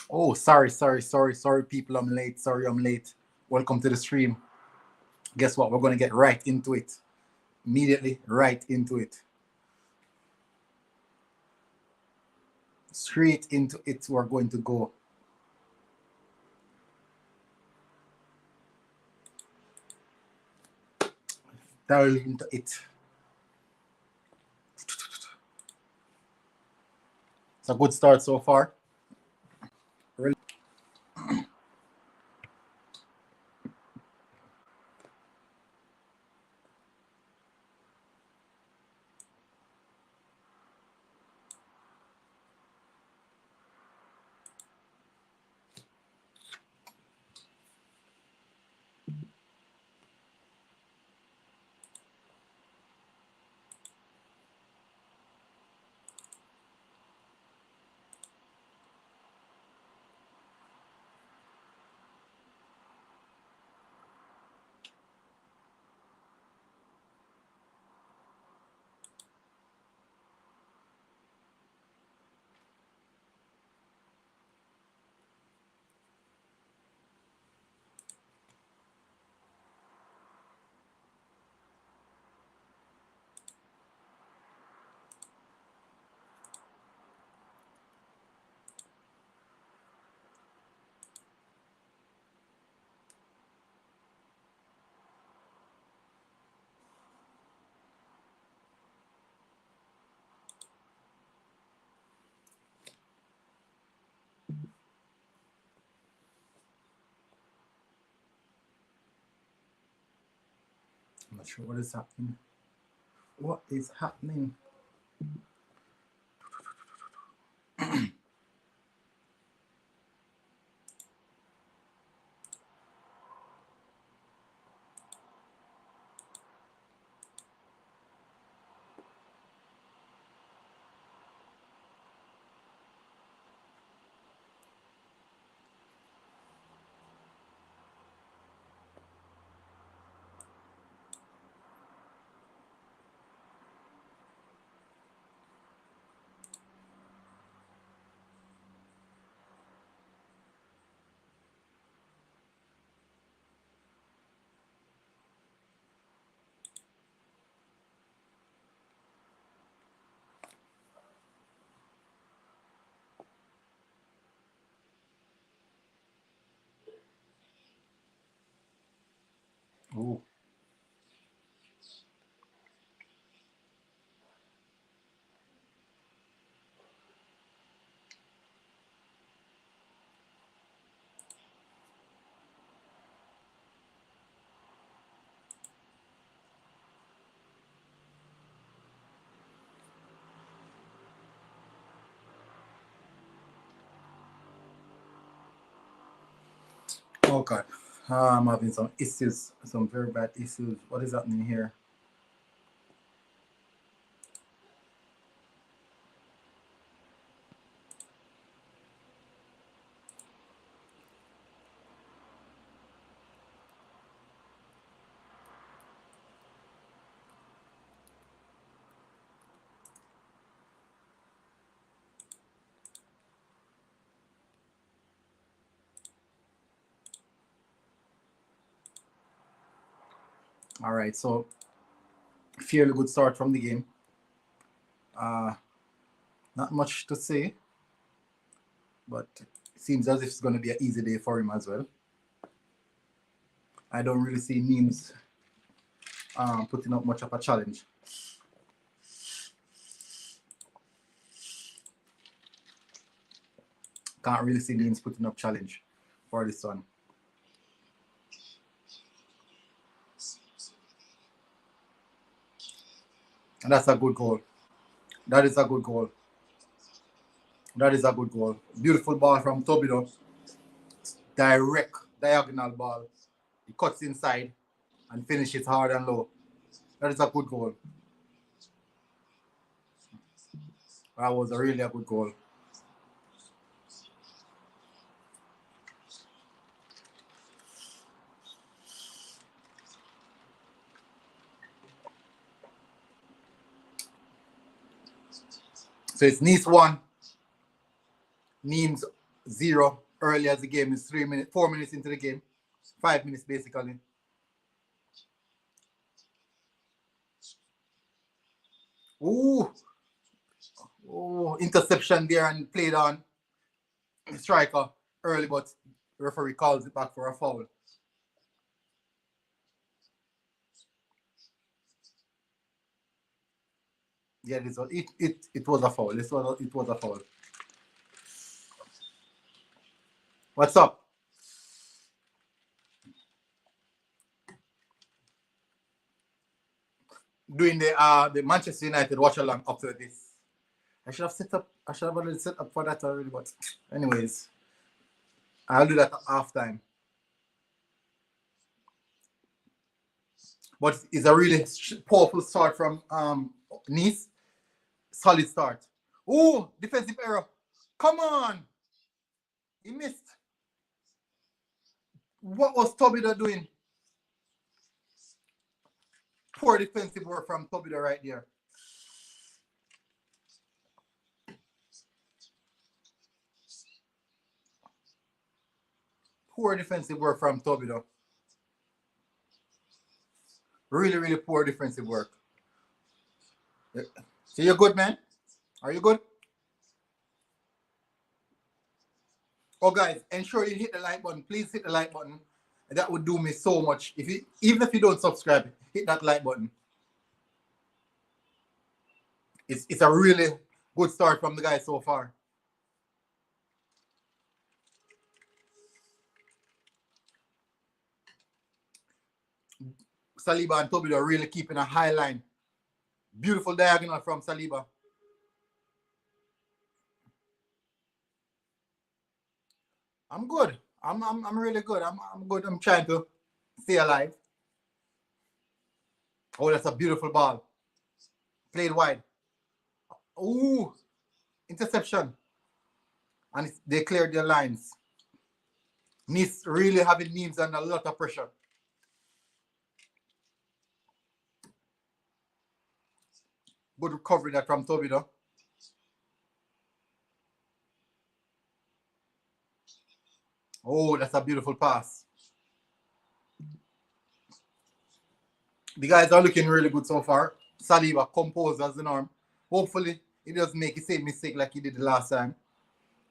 Oh, sorry, people. I'm late. Sorry, I'm late. Welcome to the stream. Guess what? We're going to get right into it. Immediately, right into it. Straight into it, we're going to go. Dive into it. It's a good start so far. Really. I'm not sure what is happening. What is happening? Oh. Oh God. I'm having some issues, some very bad issues. What is happening here? All right, so fairly good start from the game. Not much to say, but it seems as if it's going to be an easy day for him as well. I don't really see Nimes putting up much of a challenge. Can't really see Nimes putting up challenge for this one. And that's a good goal. That is a good goal. That is a good goal. Beautiful ball from Tobido. Direct, diagonal ball. He cuts inside and finishes hard and low. That is a good goal. That was really a good goal. So it's Nice 1, Nimes 0 early as the game is 4 minutes into the game. 5 minutes basically. Ooh. Oh, interception there and played on striker early, but referee calls it back for a foul. Yeah, it was a foul. It was a foul. What's up? Doing the Manchester United watch along up to this. I should have already set up for that already, but anyways, I'll do that at halftime. But it's a really powerful start from Nice. Solid start. Oh, defensive error. Come on. He missed. What was Tobida doing? Poor defensive work from Tobida right there. Poor defensive work from Tobida. Really, really poor defensive work. So you're good, man? Are you good? Oh, guys, ensure you hit the like button. Please hit the like button. That would do me so much. Even if you don't subscribe, hit that like button. It's a really good start from the guys so far. Saliba and Tobida are really keeping a high line. Beautiful diagonal from Saliba. I'm good. I'm really good. I'm good. I'm trying to stay alive. Oh, that's a beautiful ball. Played wide. Ooh, interception. And they cleared their lines. Nice really having Nimes under a lot of pressure. Good recovery that from Tobida. Oh, that's a beautiful pass. The guys are looking really good so far. Saliba composed as the norm. Hopefully, he doesn't make the same mistake like he did the last time.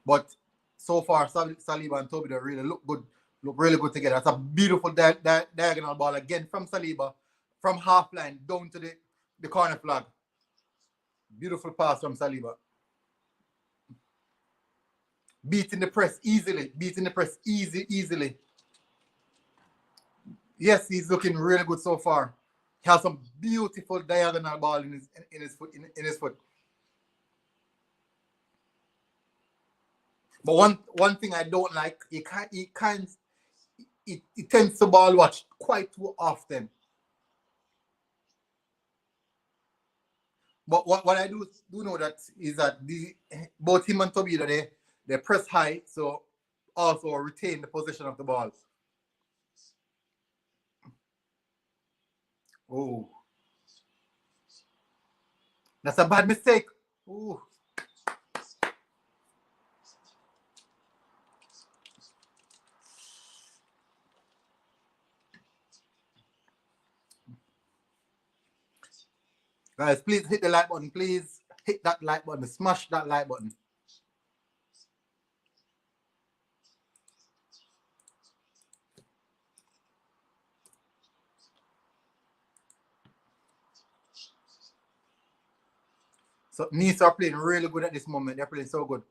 But so far, Saliba and Tobida really look good. Look really good together. That's a beautiful diagonal ball again from Saliba, from half line down to the corner flag. Beautiful pass from Saliba. Beating the press easily. Beating the press easily. Yes, he's looking really good so far. He has some beautiful diagonal ball in his foot. But one thing I don't like, he tends to ball watch quite too often. But what I do know that is that both him and Tobida, they press high, so also retain the possession of the ball. Oh, that's a bad mistake. Ooh. Guys, please hit the like button. Please hit that like button. Smash that like button. So Nice are playing really good at this moment. They're playing so good.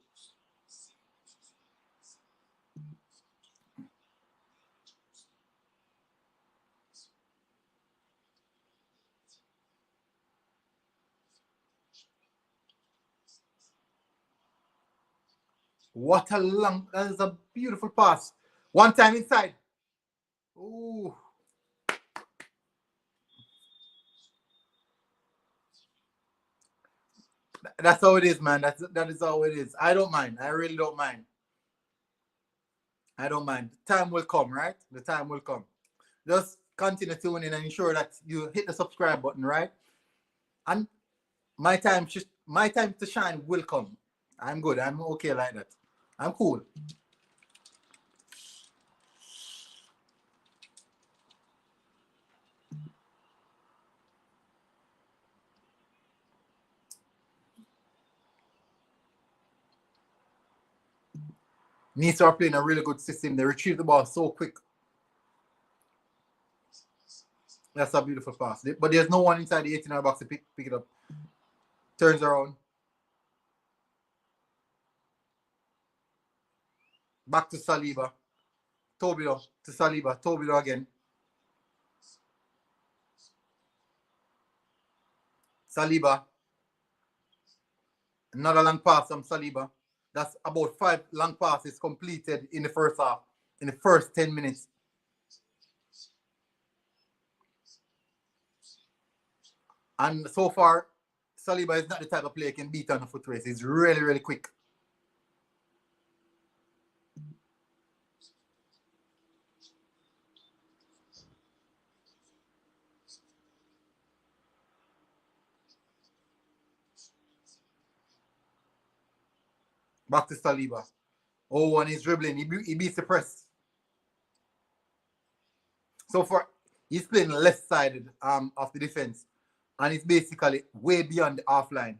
What a long, that is a beautiful pass. One time inside. Ooh. That's how it is, man. That is how it is. I don't mind. I really don't mind. I don't mind. The time will come, right? The time will come. Just continue tuning and ensure that you hit the subscribe button, right? And my time to shine will come. I'm good. I'm okay like that. I'm cool. Nice are playing a really good system. They retrieve the ball so quick. That's a beautiful pass. But there's no one inside the 18-yard box to pick it up. Turns around. Back to Saliba. Tobilo to Saliba. Tobilo again. Saliba. Another long pass from Saliba. That's about 5 long passes completed in the first half, in the first 10 minutes. And so far, Saliba is not the type of player who can beat on a foot race. He's really, really quick. Back to Saliba. Oh, and he's dribbling. He beats the press. So far, he's playing left-sided of the defense. And it's basically way beyond the half line.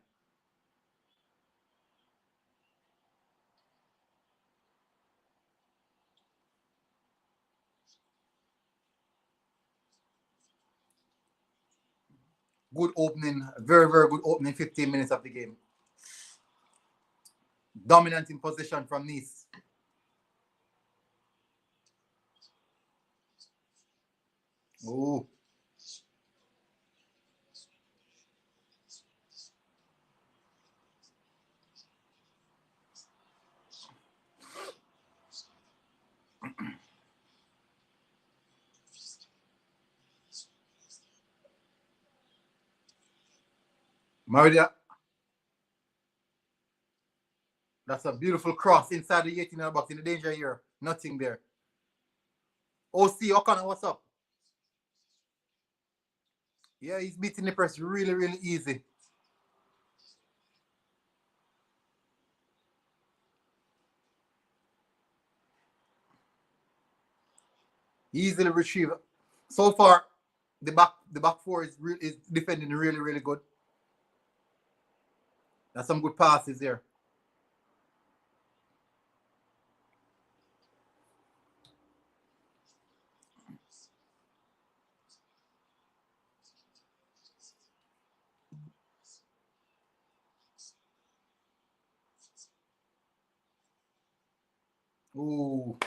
Good opening, very, very good opening 15 minutes of the game. Dominant in possession from Nice. Oh. Maria, that's a beautiful cross inside the 18-yard box in the danger here. Nothing there. OC O'Connor, what's up? Yeah, he's beating the press really, really easy. Easily retrieve. So far, the back four is defending really, really good. That's some good passes there. Ooh.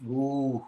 Ooh.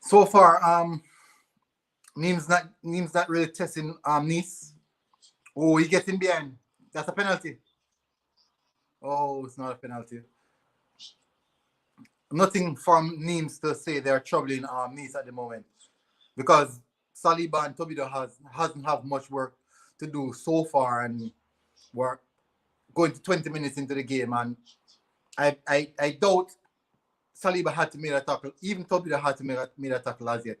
So far, Nimes not really testing Nice. Oh, he getting behind. That's a penalty. Oh, it's not a penalty. Nothing from Nimes to say they're troubling Nice at the moment because Saliba and Tobido hasn't have much work to do so far, and we're going to 20 minutes into the game, and I doubt Saliba had to make a tackle. Even Tobido had to make a tackle as yet.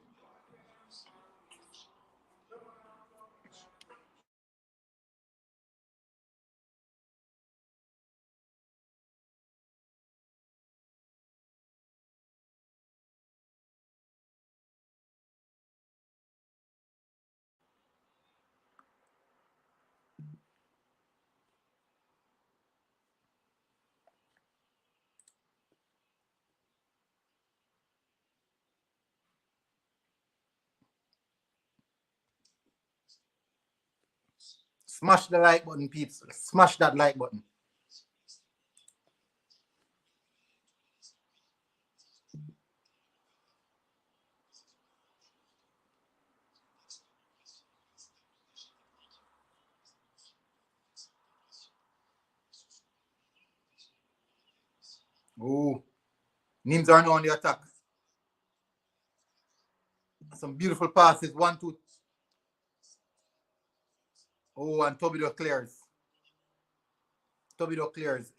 Smash the like button, peeps. Smash that like button. Oh, Nimes are now on the attack. Some beautiful passes. 1-2. Oh, and Tobido clears. Tobido clears.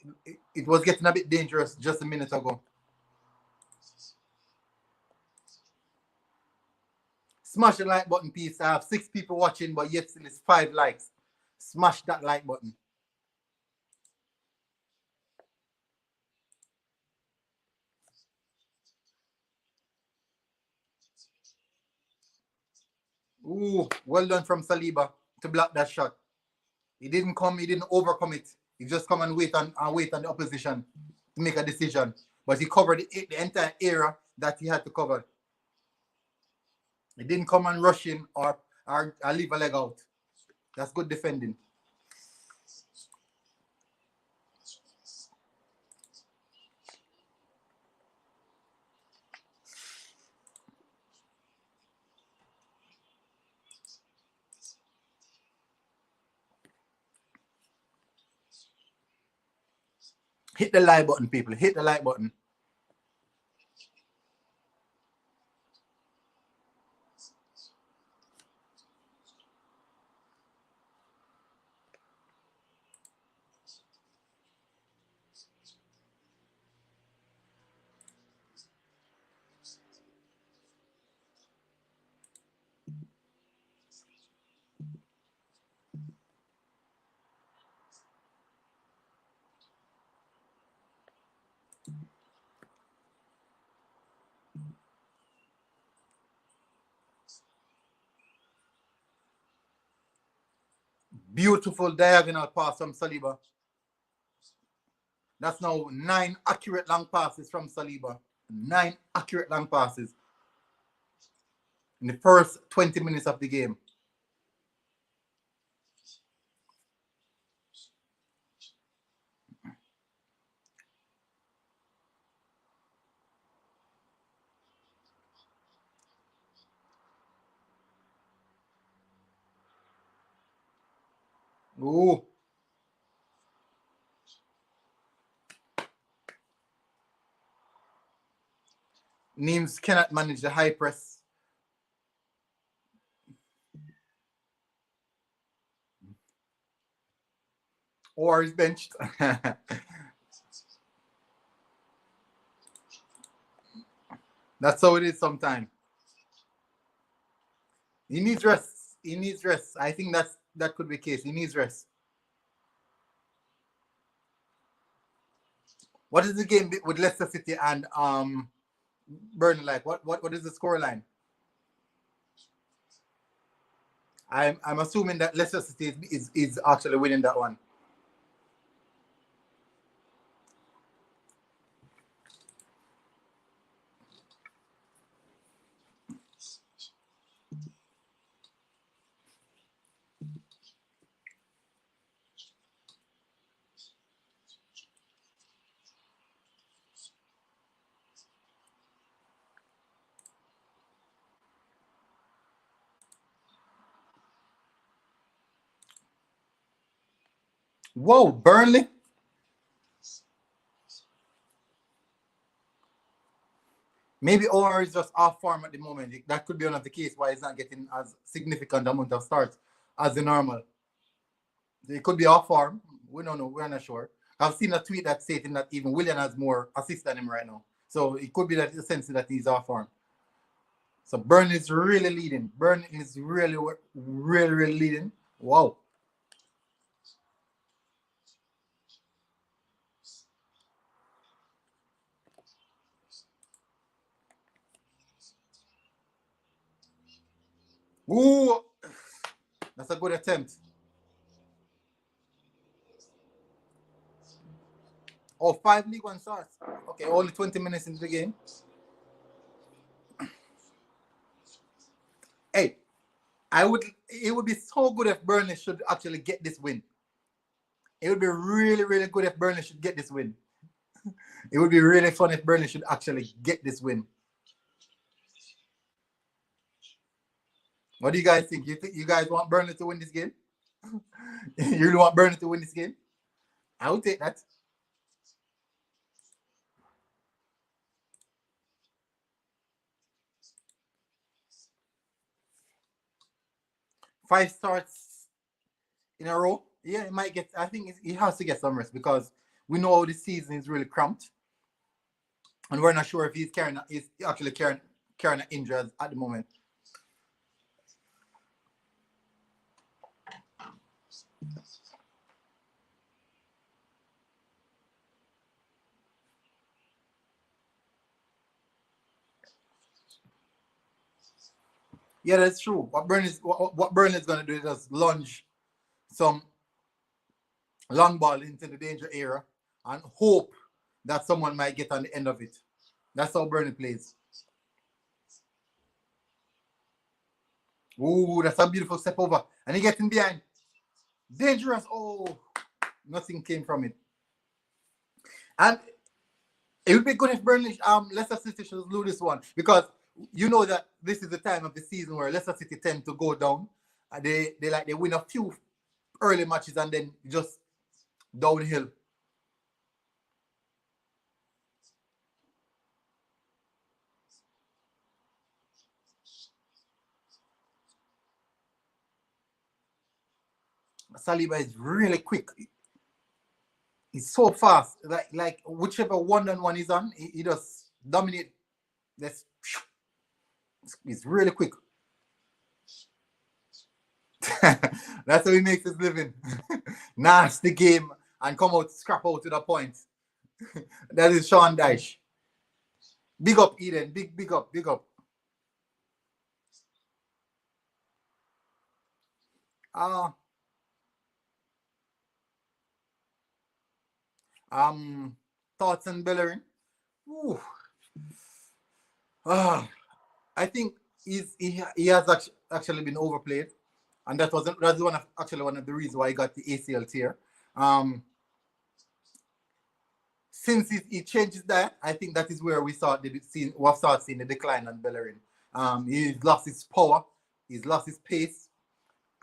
It was getting a bit dangerous just a minute ago. Smash the like button, please. I have 6 people watching, but yet still it's 5 likes. Smash that like button. Ooh, well done from Saliba to block that shot. He didn't overcome it. He just come and wait on the opposition to make a decision. But he covered the entire area that he had to cover. He didn't come and rush in or leave a leg out. That's good defending. Hit the like button, people. Hit the like button. Beautiful diagonal pass from Saliba. That's now 9 accurate long passes from Saliba. 9 accurate long passes in the first 20 minutes of the game. Ooh. Nimes cannot manage the high press. Or is benched. That's how it is sometimes. He needs rest. He needs rest. I think that could be the case. He needs rest. What is the game with Leicester City and Burnley like? What is the score line? I'm assuming that Leicester City is actually winning that one. Whoa, Burnley. Maybe OR is just off form at the moment. That could be one of the case why he's not getting as significant amount of starts as the normal. It could be off form. We don't know. We're not sure. I've seen a tweet that stating that even William has more assists than him right now. So it could be that the sense that he's off form. So Burnley is really leading. Burnley is really leading. Wow. Ooh, that's a good attempt. Oh, 5 League One starts. Okay, only 20 minutes into the game. Hey, it would be so good if Burnley should actually get this win. It would be really good if Burnley should get this win. It would be really fun if Burnley should actually get this win. What do you guys think? You think you guys want Burnley to win this game? You really want Burnley to win this game? I would take that. Five starts in a row. Yeah, it might get. I think he has to get some rest because we know how this season is really cramped, and we're not sure if he's actually carrying an injury at the moment. Yeah, that's true. What Burnley is going to do is just lunge some long ball into the danger area and hope that someone might get on the end of it. That's how Burnley plays. Ooh, that's a beautiful step over. And he getting behind. Dangerous. Oh, nothing came from it. And it would be good if Burnley, Leicester City should lose this one because you know that this is the time of the season where Leicester City tend to go down. They win a few early matches and then just downhill. Saliba is really quick. He's so fast. Like whichever one-on-one he's on, he just dominate. He's really quick. That's how he makes his living. Nasty game and come out, scrap out to the point. That is Sean Dyche. Big up, Eden. Big up. Thoughts on Bellerin? I think he has actually been overplayed, and that's one of the reasons why he got the ACL tear. Since he changes that, I think that is where we start seeing the decline on Bellerin. He's lost his power, he's lost his pace,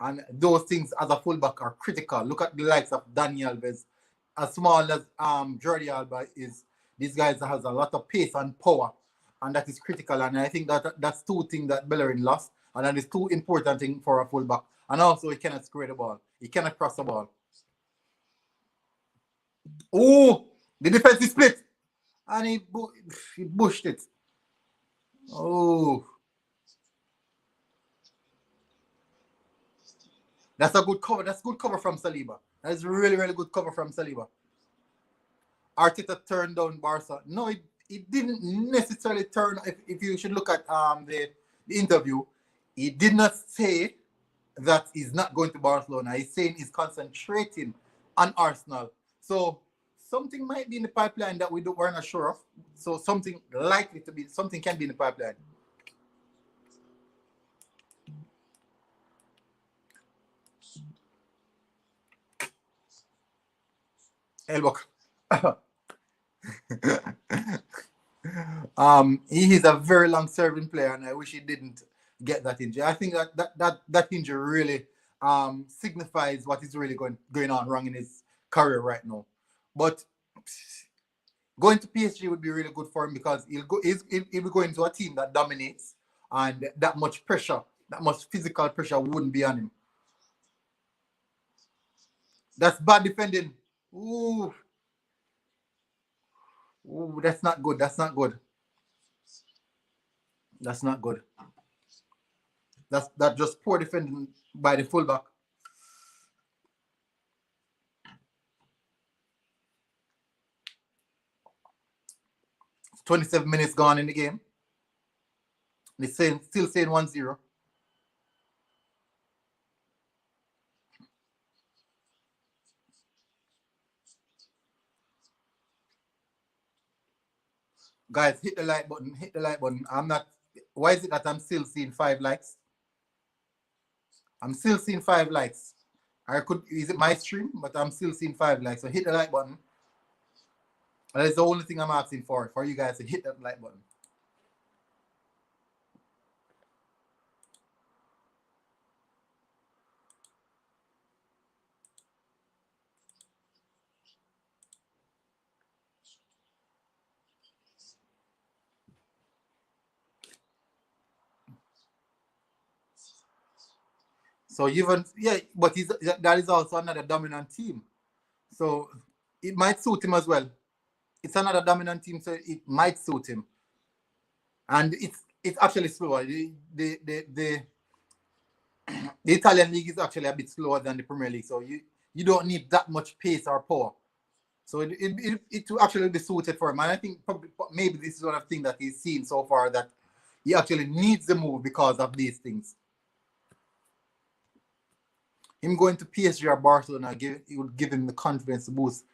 And those things as a fullback are critical. Look at the likes of Dani Alves. As small as Jordi Alba is, these guys has a lot of pace and power, and that is critical. And I think that's two things that Bellerin lost, and that is two important things for a fullback. And also, he cannot square the ball. He cannot cross the ball. Oh, the defense is split, and he pushed it. Oh, that's a good cover. That's good cover from Saliba. That's really, really good cover from Saliba. Arteta turned down Barca. No, it didn't necessarily turn. If you should look at the interview, he did not say that he's not going to Barcelona. He's saying he's concentrating on Arsenal. So something might be in the pipeline that we're not sure of. So something can be in the pipeline. Elbok. He is a very long-serving player, and I wish he didn't get that injury. I think that injury really signifies what is really going on wrong in his career right now. But going to PSG would be really good for him because he'll be going to a team that dominates, and that much pressure, that much physical pressure wouldn't be on him. That's bad defending. Ooh, that's not good. That's not good. That's not good. That's just poor defending by the fullback. 27 minutes gone in the game. They're still saying 1-0. Guys, hit the like button. Hit the like button. Why is it that I'm still seeing 5 likes? I'm still seeing 5 likes. Is it my stream? But I'm still seeing 5 likes. So hit the like button. That's the only thing I'm asking for you guys to hit that like button. So but that is also another dominant team. So it might suit him as well. It's another dominant team, so it might suit him. And it's actually slower. The Italian league is actually a bit slower than the Premier League, so you don't need that much pace or power. So it will actually be suited for him. And I think maybe this is one of the things that he's seen so far, that he actually needs the move because of these things. Him going to PSG or Barcelona, it would give him the confidence boost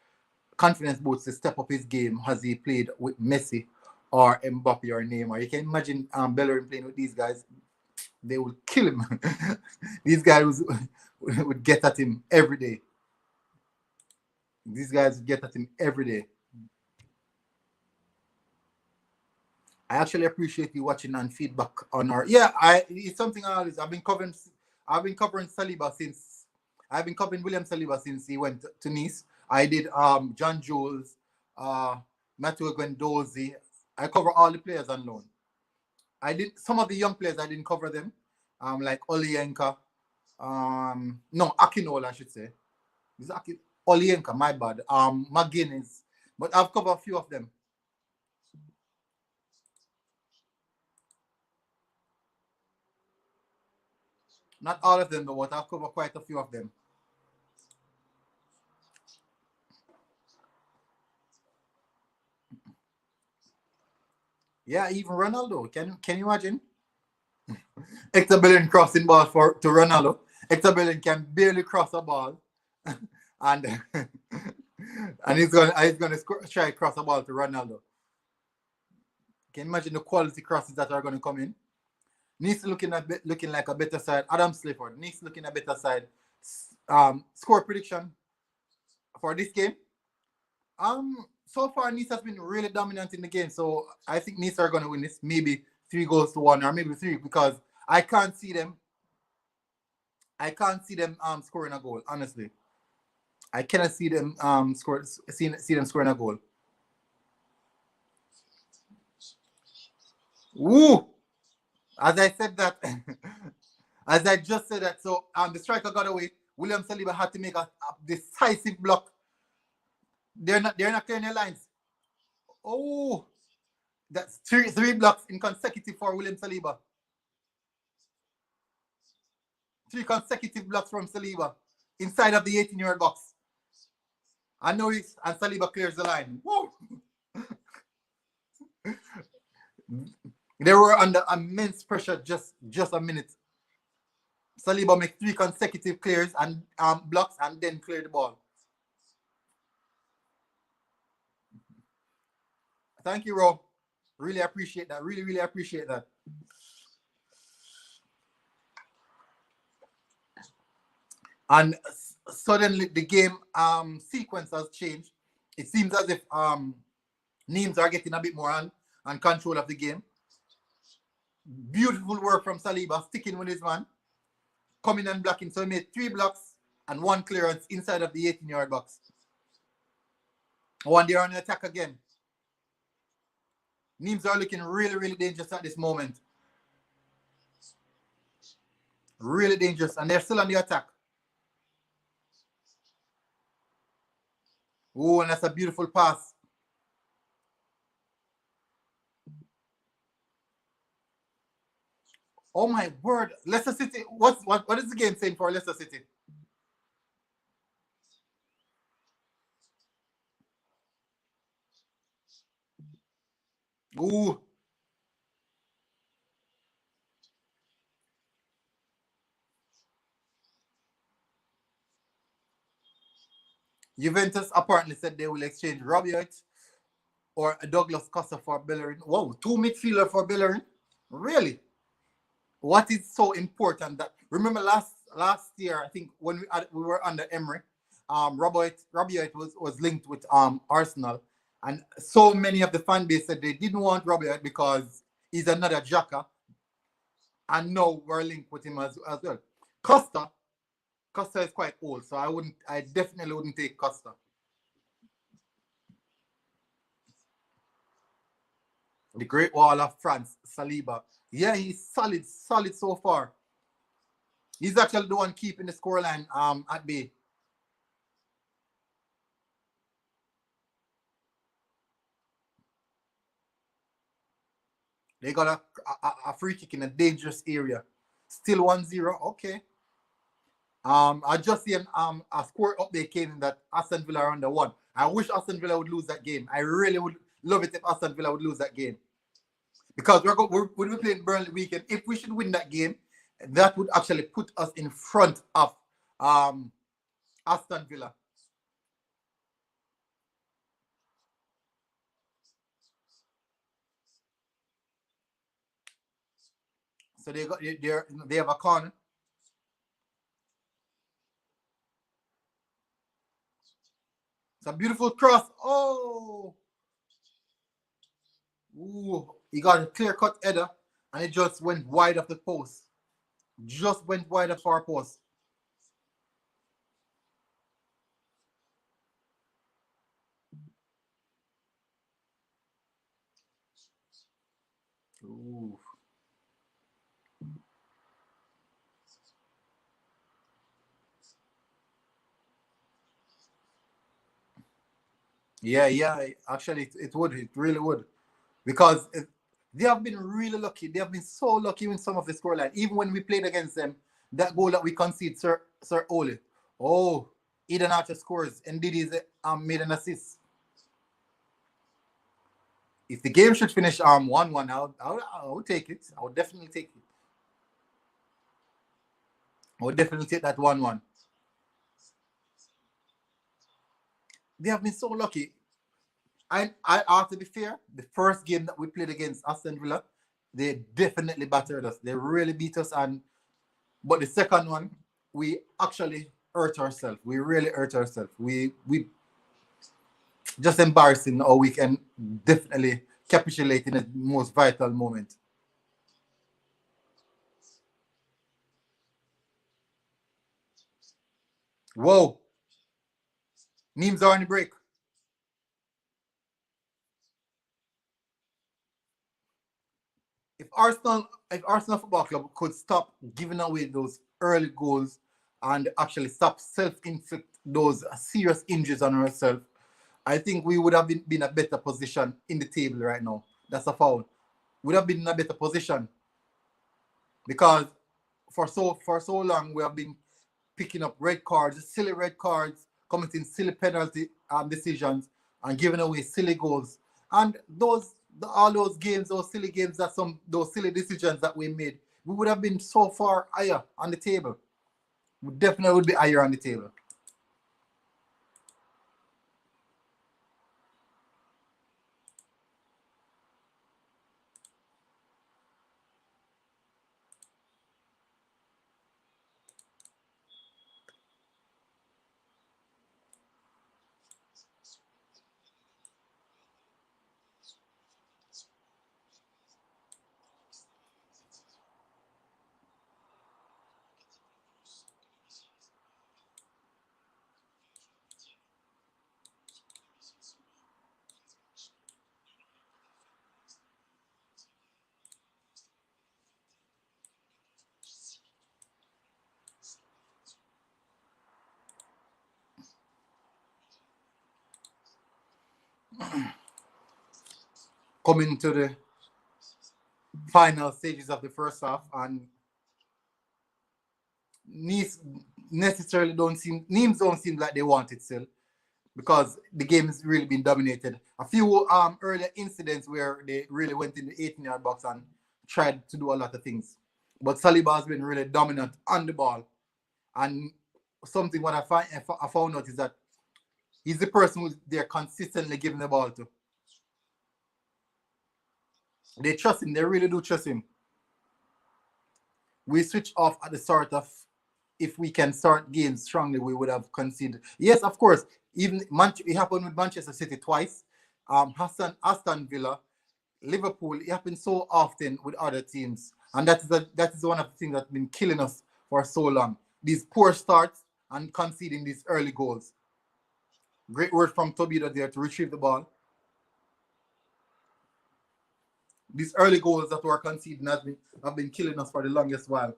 to step up his game as he played with Messi or Mbappe or Neymar. You can imagine Bellerin playing with these guys. They would kill him. These guys would get at him every day. These guys would get at him every day. I actually appreciate you watching and feedback on our. Yeah, it's something I've been covering Saliba since. I've been covering William Saliba since he went to Nice. I did John Jules, Matteo Guendouzi. I cover all the players on loan. I did some of the young players. I didn't cover them, like Olienka. No, Akinola, I should say. Olienka, my bad. McGuinness, but I've covered a few of them. Not all of them, but I've covered quite a few of them. Yeah, even Ronaldo. Can you imagine? Hector Bellerin crossing ball to Ronaldo. Hector Bellerin can barely cross a ball, and he's gonna try to cross a ball to Ronaldo. Can you imagine the quality crosses that are going to come in? Nice looking like a better side. Adam Slifford. Nice looking a better side. Score prediction for this game. So far Nice has been really dominant in the game, so I think Nice are going to win this. Maybe 3-1 or maybe 3, because I can't see them I can't see them scoring a goal, honestly. I cannot see them see them scoring a goal. Woo! As I said that, as I just said that, so the striker got away. William Saliba had to make a decisive block. They're not clearing their lines. Oh, that's three blocks in consecutive for William Saliba. 3 consecutive blocks from Saliba inside of the 18-yard box. I know and Saliba clears the line. Woo! They were under immense pressure just a minute. Saliba make 3 consecutive clears and blocks and then clear the ball. Thank you, Rob. Really appreciate that. Really appreciate that. And suddenly the game sequence has changed. It seems as if Nimes are getting a bit more on control of the game. Beautiful work from Saliba, sticking with his man, coming and blocking. So he made 3 blocks and 1 clearance inside of the 18-yard box. They're on the attack again. Nimes are looking really dangerous at this moment. Really dangerous, and they're still on the attack. Oh, and that's a beautiful pass. Oh my word. Leicester City, what is the game saying for Leicester City? Ooh. Juventus apparently said they will exchange Rabiot or Douglas Costa for Bellerin. Whoa, 2 midfielder for Bellerin? Really? What is so important that remember last year, I think when we were under Emery, Rabiot was linked with Arsenal, and so many of the fan base said they didn't want Rabiot because he's another Xhaka, and now we're linked with him as well. Costa is quite old, so I definitely wouldn't take Costa. The Great Wall of France, Saliba. Yeah, he's solid so far. He's actually the one keeping the scoreline at bay. They got a free kick in a dangerous area. Still 1-0. Okay. I just see a score update came in that Aston Villa are under 1. I wish Aston Villa would lose that game. I really would love it if Aston Villa would lose that game. Because we'll be playing Burnley weekend. If we should win that game, that would actually put us in front of Aston Villa. So they have a corner. It's a beautiful cross. Oh, ooh, he got a clear-cut header, and it just went wide of the post. Just went wide of our post. Ooh. Yeah. Actually, it would. It really would. Because they have been really lucky. They have been so lucky in some of the scoreline. Even when we played against them, that goal that we conceded, Sir Ole. Oh, Eden Archer scores. And Didi made an assist. If the game should finish 1-1, I would take it. I would definitely take it. I would definitely take that 1-1. They have been so lucky. I have to be fair. The first game that we played against Aston Villa, they definitely battered us. They really beat us, but the second one, we actually hurt ourselves. We really hurt ourselves. We just embarrassing how we can definitely capitulate in the most vital moment. Whoa. Nimes are on the break. If Arsenal Football Club could stop giving away those early goals and actually stop self-inflict those serious injuries on ourselves, I think we would have been in a better position in the table right now. That's a foul. Would have been in a better position because for so long we have been picking up red cards, silly red cards, committing silly penalty decisions, and giving away silly goals. And all those games, those silly games, those silly decisions that we made, we would have been so far higher on the table. We definitely would be higher on the table. Coming to the final stages of the first half, and Nimes necessarily Nimes don't seem like they want it still, because the game has really been dominated. A few earlier incidents where they really went in the 18-yard box and tried to do a lot of things. But Saliba has been really dominant on the ball. And something what I found out is that he's the person who they're consistently giving the ball to. They trust him. They really do trust him. We switch off at the start of, if we can start games strongly, we would have conceded. Yes, of course. Even it happened with Manchester City twice. Aston Villa, Liverpool. It happens so often with other teams, and that is one of the things that's been killing us for so long. These poor starts and conceding these early goals. Great work from Tobido there to retrieve the ball. These early goals that were conceding have been killing us for the longest while.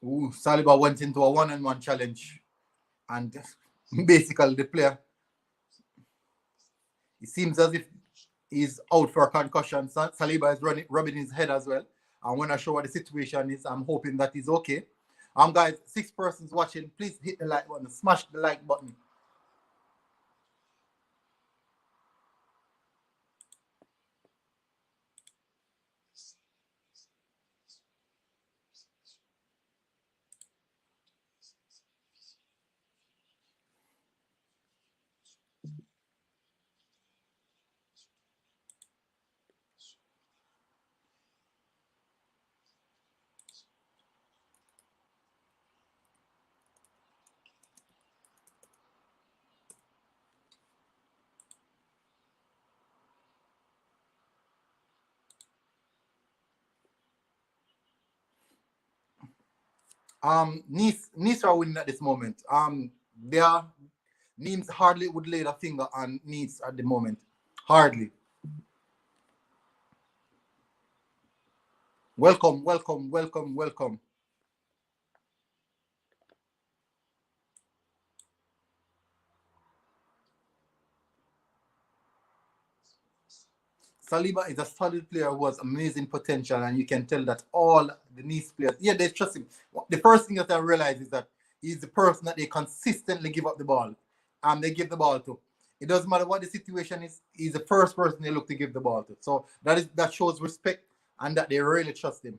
Ooh, Saliba went into a one-on-one challenge, and basically the player, it seems as if he's out for a concussion. Saliba is rubbing his head as well. And when I show what the situation is, I'm hoping that he's okay. Guys, 6 persons watching, please hit the like button, smash the like button. Nice are winning at this moment. They are Nimes hardly would lay a finger on Nice at the moment. Hardly. Welcome, welcome, welcome, welcome. Saliba is a solid player who has amazing potential, and you can tell that all the Nice players, yeah, they trust him. The first thing that I realize is that he's the person that they consistently give up the ball, and they give the ball to. It doesn't matter what the situation is, he's the first person they look to give the ball to. So that shows respect and that they really trust him.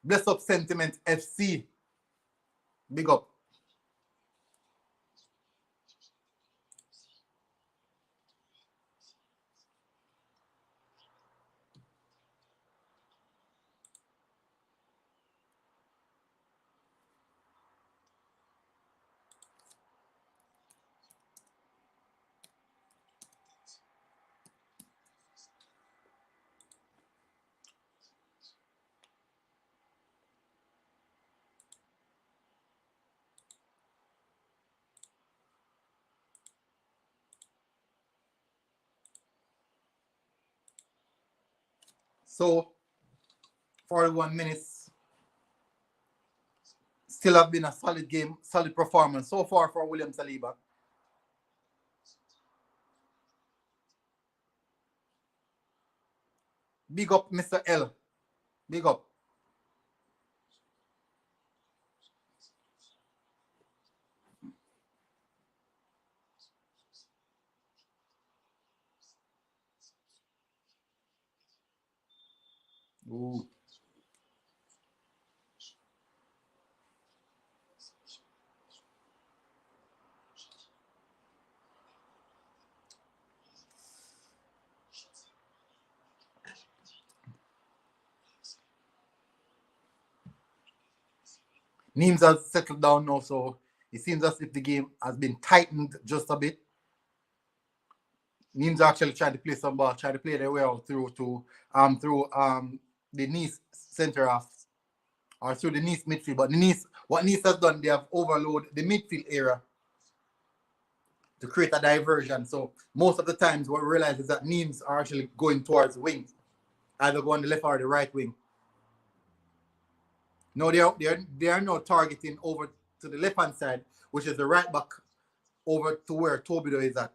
Bless up Sentiment FC. Big up. So 41 minutes. Still have been a solid game, solid performance so far for William Saliba. Big up, Mr. L. Big up. Ooh. Nimes has settled down now, so it seems as if the game has been tightened just a bit. Nimes actually tried to play some ball, tried to play their way out through the Nice center half or through the Nice midfield. But what Nice has done, they have overloaded the midfield area to create a diversion. So most of the times what we realize is that Nimes are actually going towards the wings, either going the left or the right wing. No, they are now targeting over to the left hand side, which is the right back, over to where Tobido is at.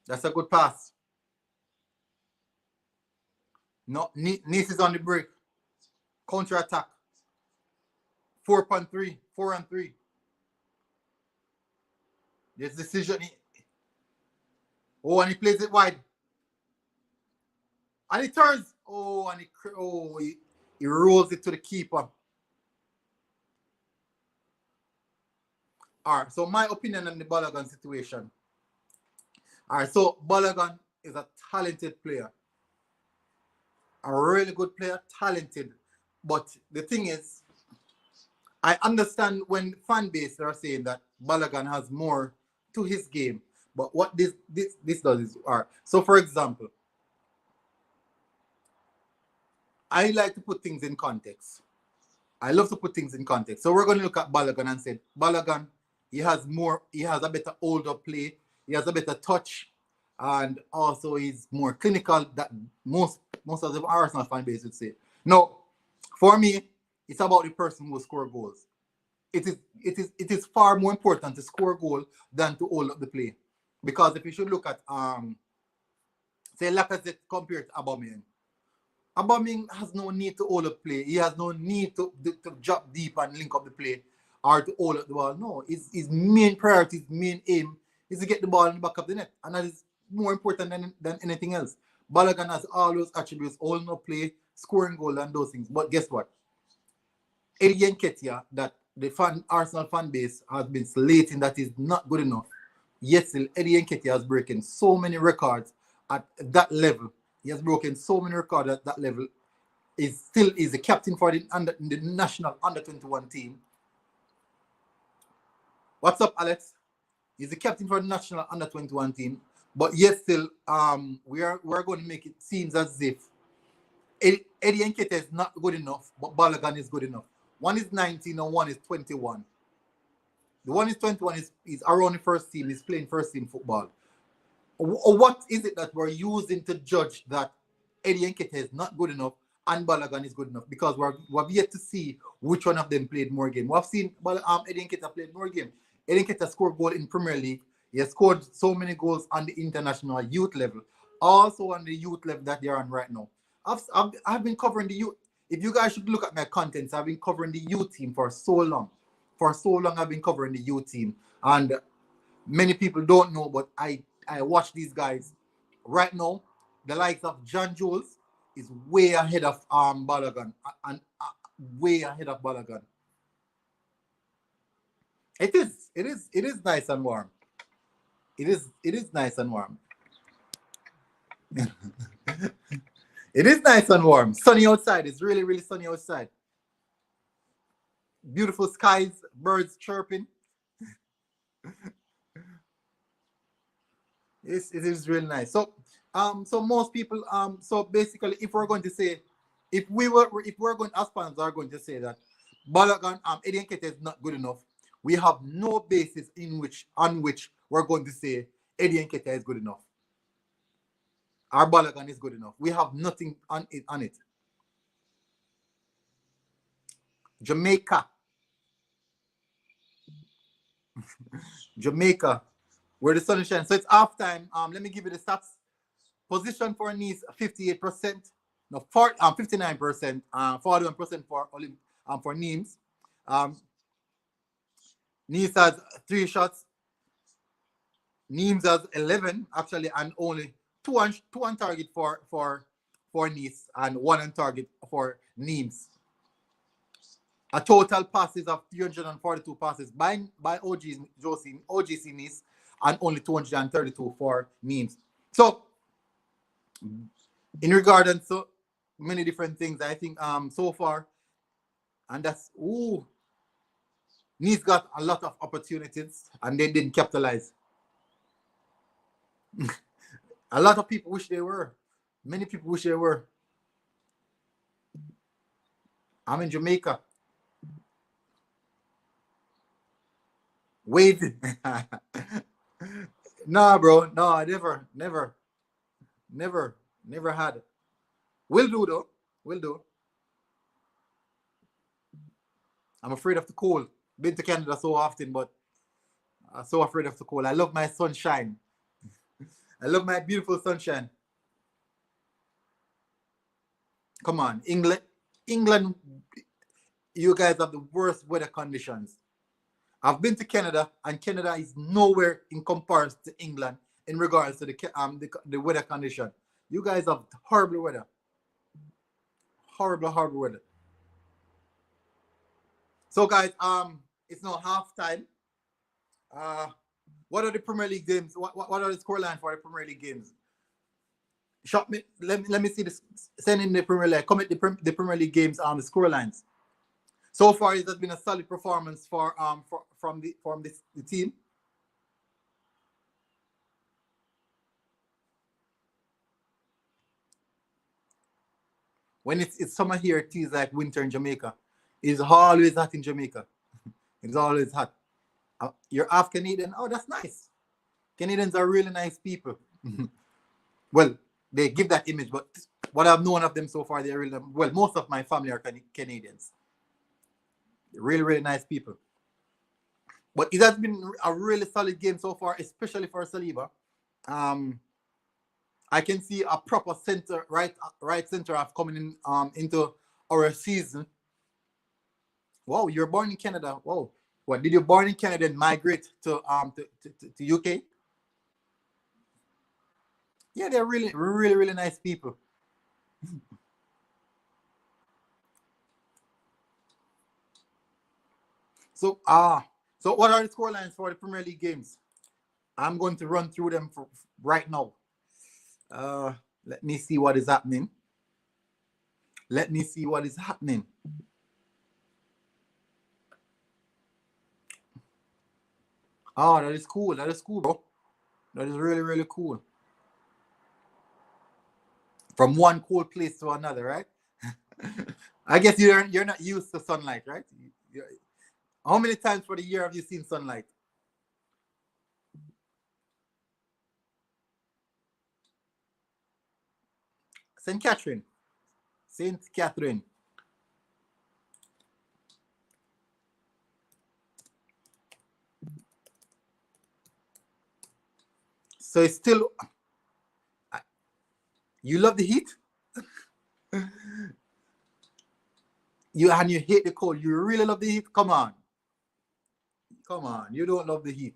That's a good pass. No, Nice is on the break. Counter attack. 4.3. 4 and 3. This decision. Oh, and he plays it wide. And he turns. Oh, and he rolls it to the keeper. All right, so my opinion on the Balogun situation. All right, so Balogun is a talented player. A really good player, talented. But the thing is, I understand when fan base are saying that Balogun has more to his game. But what this does is, all right. So for example, I like to put things in context. I love to put things in context. So we're going to look at Balogun and say, Balogun, he has a better older play, he has a better touch, and also he's more clinical that most of the Arsenal fan base would say. No, for me, it's about the person who scores goals. It is far more important to score a goal than to hold up the play. Because if you should look at say Lacazette compared to Aubameyang has no need to hold up play. He has no need to drop deep and link up the play or to hold up the ball. No, his main priority, his main aim is to get the ball in the back of the net. And that is more important than anything else. Balogun has all those attributes, holding up play, scoring goal and those things. But guess what? Eddie Nketiah, that the Arsenal fan base has been slating that is not good enough. Yet still, Eddie Nketiah has broken so many records at that level. He has broken so many records at that level. He still is the captain for the national under-21 team. What's up, Alex? He's the captain for the national under-21 team. But yet still, we're going to make it seem as if Eddie Nketiah is not good enough, but Balogun is good enough. One is 19 and one is 21. The one is 21 is around the first team, is playing first team football. What is it that we're using to judge that Eddie Nketiah is not good enough and Balogun is good enough? Because we've yet to see which one of them played more games. We've seen Eddie Nketiah played more games. Eddie Nketiah scored goal in Premier League. He has scored so many goals on the international youth level, also on the youth level that they're on right now. I've been covering the youth. If you guys should look at my contents, I've been covering the youth team for so long. For so long, I've been covering the youth team. And many people don't know, but I watch these guys right now. The likes of John Jules, is way ahead of Balogun and way ahead of Balogun. It is nice and warm. It is nice and warm. It is nice and warm. Sunny outside. It's really, really sunny outside. Beautiful skies, birds chirping. It is really nice. So so most people so basically if we're going to say if we're going as fans are going to say that Balogun Eddie Nketiah is not good enough, we have no basis on which we're going to say Eddie Nketiah is good enough. Our Balogun is good enough. We have nothing on it. Jamaica. Jamaica, where the sun shines. So it's half time. Let me give you the stats. Position for Nice 58%, no 59%, 41% for Nimes. Nice has 3 shots. Nimes has 11 actually, and only two on target for Nice and 1 on target for Nimes. A total passes of 342 passes by OGC Nice and only 232 for Nimes. So in regard to so many different things, I think so far, and that's Nice got a lot of opportunities and they didn't capitalize. A lot of people wish they were. Many people wish they were. I'm in Jamaica. Waiting. Nah, bro. No, never had. Will do though. Will do. I'm afraid of the cold. Been to Canada so often, but I'm so afraid of the cold. I love my sunshine. I love my beautiful sunshine. Come on, England, you guys have the worst weather conditions. I've been to Canada, and Canada is nowhere in comparison to England in regards to the weather condition. You guys have horrible weather. Horrible weather. So guys, it's now half time. What are the Premier League games? What are the scoreline for the Premier League games? Shot me. Let me see this. Send in the Premier League. Comment the Premier League games on the scorelines. So far, it has been a solid performance from the team. When it's summer here, it is like winter in Jamaica. It's always hot in Jamaica. It's always hot. You're half Canadian. Oh, that's nice. Canadians are really nice people. Well, they give that image, but what I've known of them so far, they're really well. Most of my family are Canadians. Really, really nice people. But it has been a really solid game so far, especially for Saliba. I can see a proper right center half coming in into our season. Wow, you're born in Canada. Wow. What, did you born in Canada and migrate to UK? Yeah, they're really, really, really nice people. So what are the scorelines for the Premier League games? I'm going to run through them right now. Let me see what is happening. Oh, that is cool. That is cool, bro. That is really, really cool. From one cold place to another, right? I guess you're not used to sunlight, right? How many times for the year have you seen sunlight? St. Catherine. So it's still, you love the heat? You hate the cold. You really love the heat? Come on. You don't love the heat.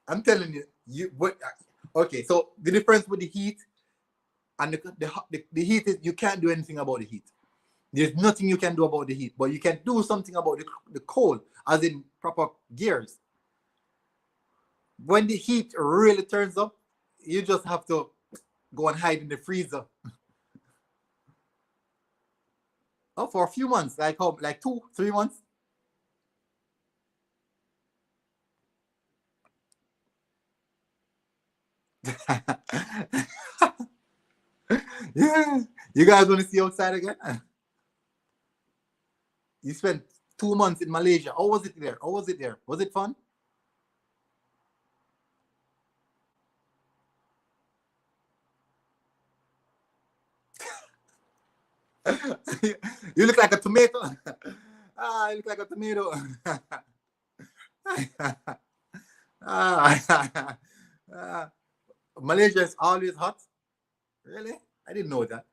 I'm telling you, okay, so the difference with the heat And the heat is, you can't do anything about the heat. There's nothing you can do about the heat, but you can do something about the cold, as in proper gears. When the heat really turns up, you just have to go and hide in the freezer. Oh, for a few months, like 2-3 months. Yeah, you guys want to see outside again? You spent 2 months in Malaysia. How was it there? How was it there? Was it fun? You look like a tomato. You look like a tomato. Malaysia is always hot. Really? I didn't know that.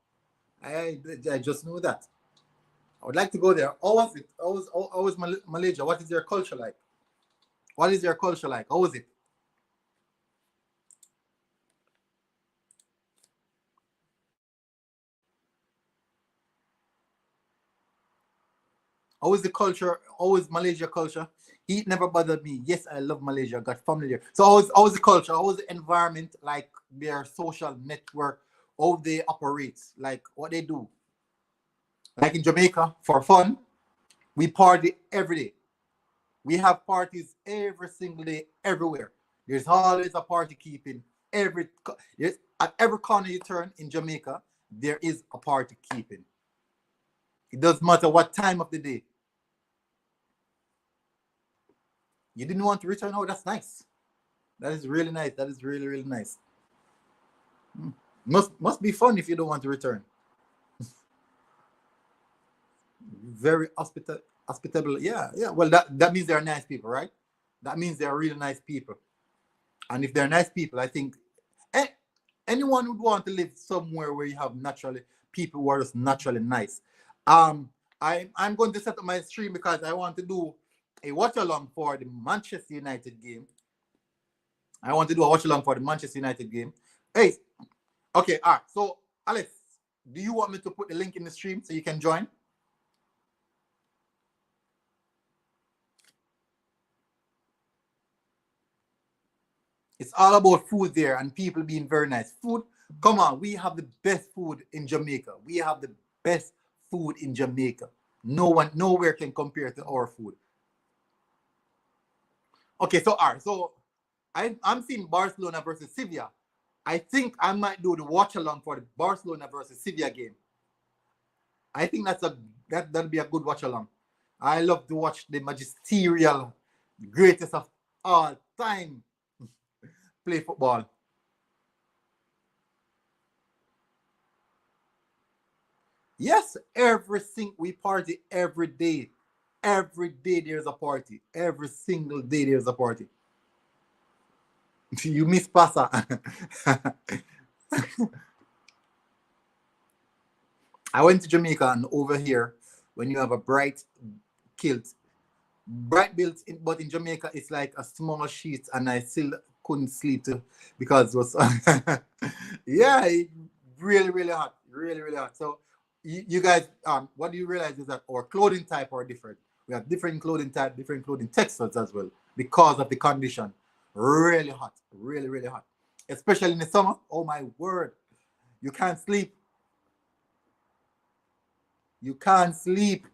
I just know that. I would like to go there. How was it? How was Malaysia? What is your culture like? What is your culture like? How was it? How is the culture? How is Malaysia culture? Heat never bothered me. Yes, I love Malaysia. Got family there. So how is the culture? How is the environment? Like their social network? How they operate? Like what they do? Like in Jamaica, for fun, we party every day. We have parties every single day, everywhere. There's always a party keeping. At every corner you turn in Jamaica, there is a party keeping. It doesn't matter what time of the day. You didn't want to return? Oh, that's nice. That is really nice. That is really, really nice. Must be fun if you don't want to return. Very hospitable. Yeah, yeah. Well, that means they're nice people, right? That means they're really nice people. And if they're nice people, I think anyone would want to live somewhere where you have naturally people who are just naturally nice. I'm going to set up my stream because I want to do a watch along for the Manchester United game. I want to do a watch along for the Manchester United game. Hey, okay, all right. So, Alex, do you want me to put the link in the stream so you can join? It's all about food there and people being very nice. Food, come on, we have the best food in Jamaica. We have the best food in Jamaica. No one, nowhere can compare to our food. Okay, so all right, so I'm seeing Barcelona versus Sevilla. I think I might do the watch along for the Barcelona versus Sevilla game. I think that'll be a good watch along. I love to watch the magisterial greatest of all time play football. Yes, everything we party every day. Every day there's a party. Every single day there's a party. You miss Pasa. I went to Jamaica and over here, when you have a bright kilt, bright built, but in Jamaica it's like a small sheet, and I still couldn't sleep because it was, yeah, really, really hot, really, really hot. So you guys, what do you realize is that our clothing type are different. We have different clothing type, different clothing textures as well because of the condition. Really hot, really, really hot, especially in the summer. Oh my word, you can't sleep. You can't sleep.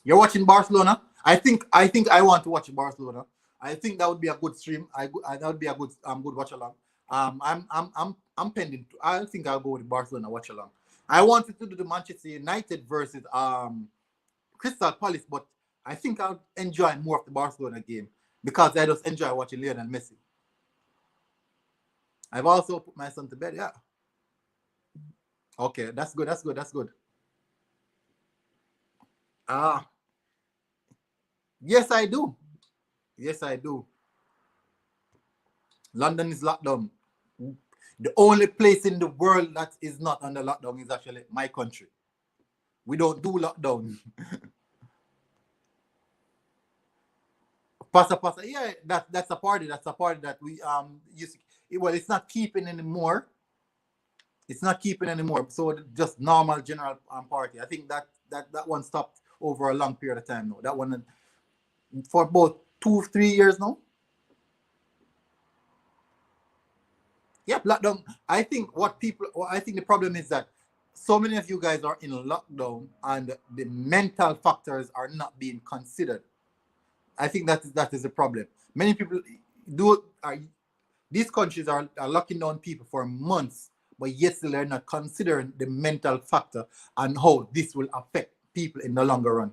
You're watching Barcelona. I think I want to watch Barcelona. I think that would be a good stream. That would be a good watch along. I'm pending. I think I'll go with Barcelona watch along. I wanted to do the Manchester United versus Crystal Palace, but I think I'll enjoy more of the Barcelona game because I just enjoy watching Lionel Messi. I've also put my son to bed. Yeah. Okay, that's good. That's good. That's good. Ah, yes, I do. Yes, I do. London is locked down. The only place in the world that is not under lockdown is actually my country. We don't do lockdown. Pasa pasa, yeah, that's a party. That's a party that we well, it's not keeping anymore. It's not keeping anymore. So just normal general party. I think that one stopped over a long period of time now. That one for about 2 3 years now. Yep, lockdown. I think the problem is that so many of you guys are in lockdown and the mental factors are not being considered. I think that is the problem. Many people do are these countries are locking down people for months, but yet still they're not considering the mental factor and how this will affect people in the longer run.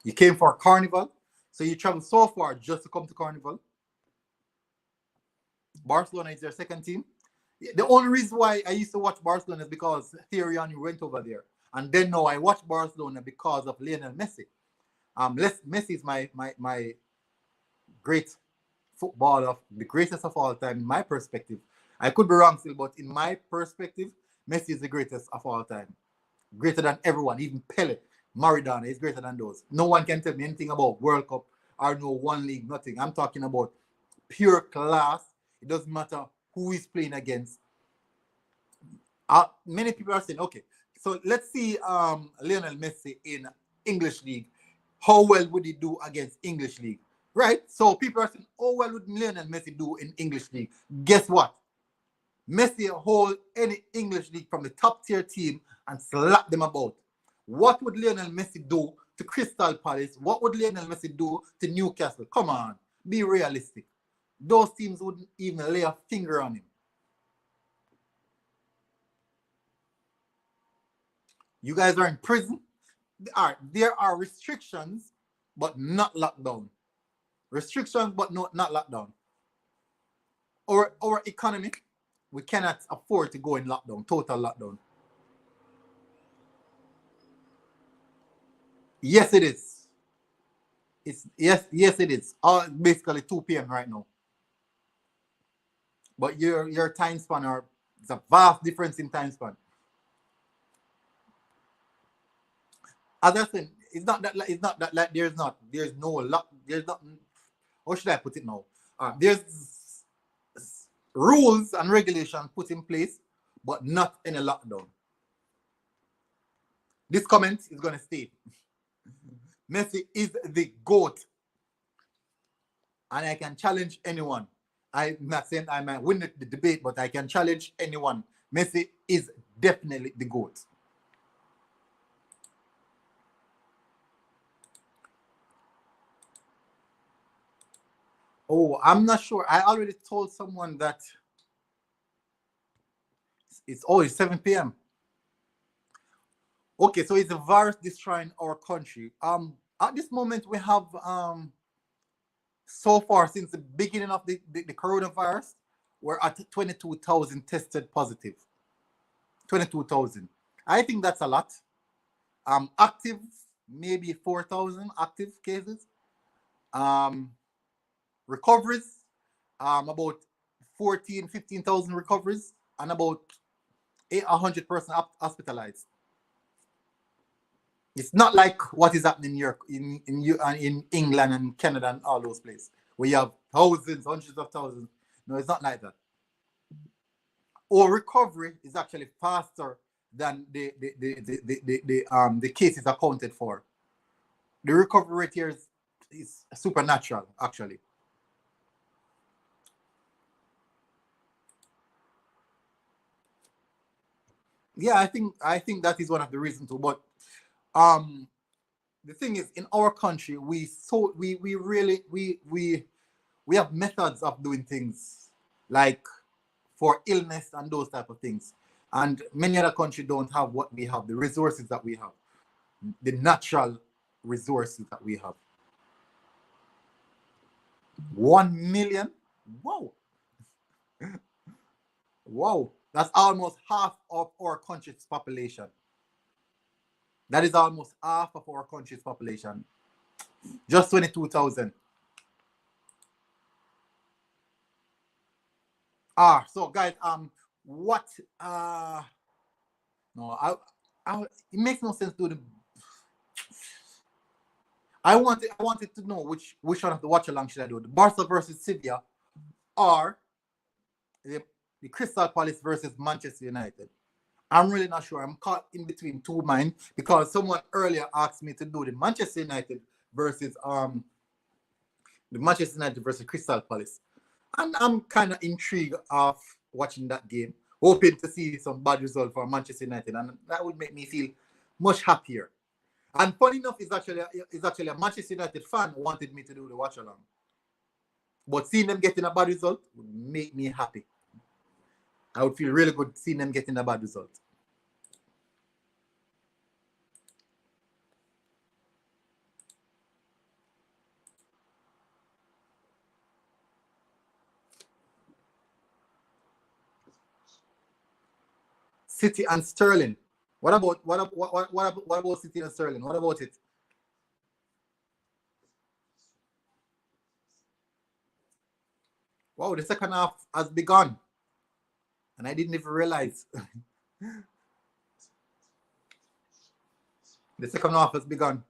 You came for a carnival, so you traveled so far just to come to carnival. Barcelona is their second team. The only reason why I used to watch Barcelona is because Thierry Henry went over there. And then now I watch Barcelona because of Lionel Messi. Messi is my great footballer, the greatest of all time, in my perspective. I could be wrong still, but in my perspective, Messi is the greatest of all time. Greater than everyone, even Pele, Maradona is greater than those. No one can tell me anything about World Cup or no one league, nothing. I'm talking about pure class. It doesn't matter who is playing against. Many people are saying, okay, so let's see Lionel Messi in English league. How well would he do against English league? Right? So people are saying, how well would Lionel Messi do in English league? Guess what? Messi hold any English league from the top tier team and slap them about. What would Lionel Messi do to Crystal Palace? What would Lionel Messi do to Newcastle? Come on, be realistic. Those teams wouldn't even lay a finger on him. You guys are in prison. There are restrictions, but not lockdown. Restrictions, but not lockdown. Our economy, we cannot afford to go in lockdown, total lockdown. Yes, it is. Yes, it is. Basically 2 p.m. right now. But your time span it's a vast difference in time span. As I said, it's not that like there's no lock there's not how should I put it now? There's rules and regulations put in place, but not any lockdown. This comment is gonna state Messi is the GOAT. And I can challenge anyone. I'm not saying I might win the debate, but I can challenge anyone. Messi is definitely the GOAT. Oh, I'm not sure. I already told someone that it's always 7 p.m. Okay, so it's a virus destroying our country. At this moment we have so far since the beginning of the coronavirus, we're at 22,000 tested positive. 22,000. I think that's a lot. Active, maybe 4,000 active cases. Recoveries, about 15,000 recoveries, and about 100% hospitalized. It's not like what is happening in Europe, in England and Canada and all those places where you have thousands, hundreds of thousands. No, it's not like that. Our recovery is actually faster than the cases accounted for. The recovery rate here is supernatural, actually. Yeah, I think that is one of the reasons too. But the thing is, in our country, we really we have methods of doing things like for illness and those type of things. And many other countries don't have what we have, the resources that we have, the natural resources that we have. 1 million? Whoa. Whoa. That's almost half of our country's population. That is almost half of our country's population. Just 22,000. So guys, what no, it makes no sense to the I wanted to know which one of the watch along should I do? The Barca versus Sevilla or the the Crystal Palace versus Manchester United. I'm really not sure. I'm caught in between two minds because someone earlier asked me to do the Manchester United versus Crystal Palace. And I'm kind of intrigued of watching that game, hoping to see some bad result for Manchester United, and that would make me feel much happier. And funny enough, is actually a Manchester United fan who wanted me to do the watch along. But seeing them getting a bad result would make me happy. I would feel really good seeing them getting a bad result. City and Sterling. What about City and Sterling? What about it? Wow, the second half has begun. And I didn't even realize. The second half has begun.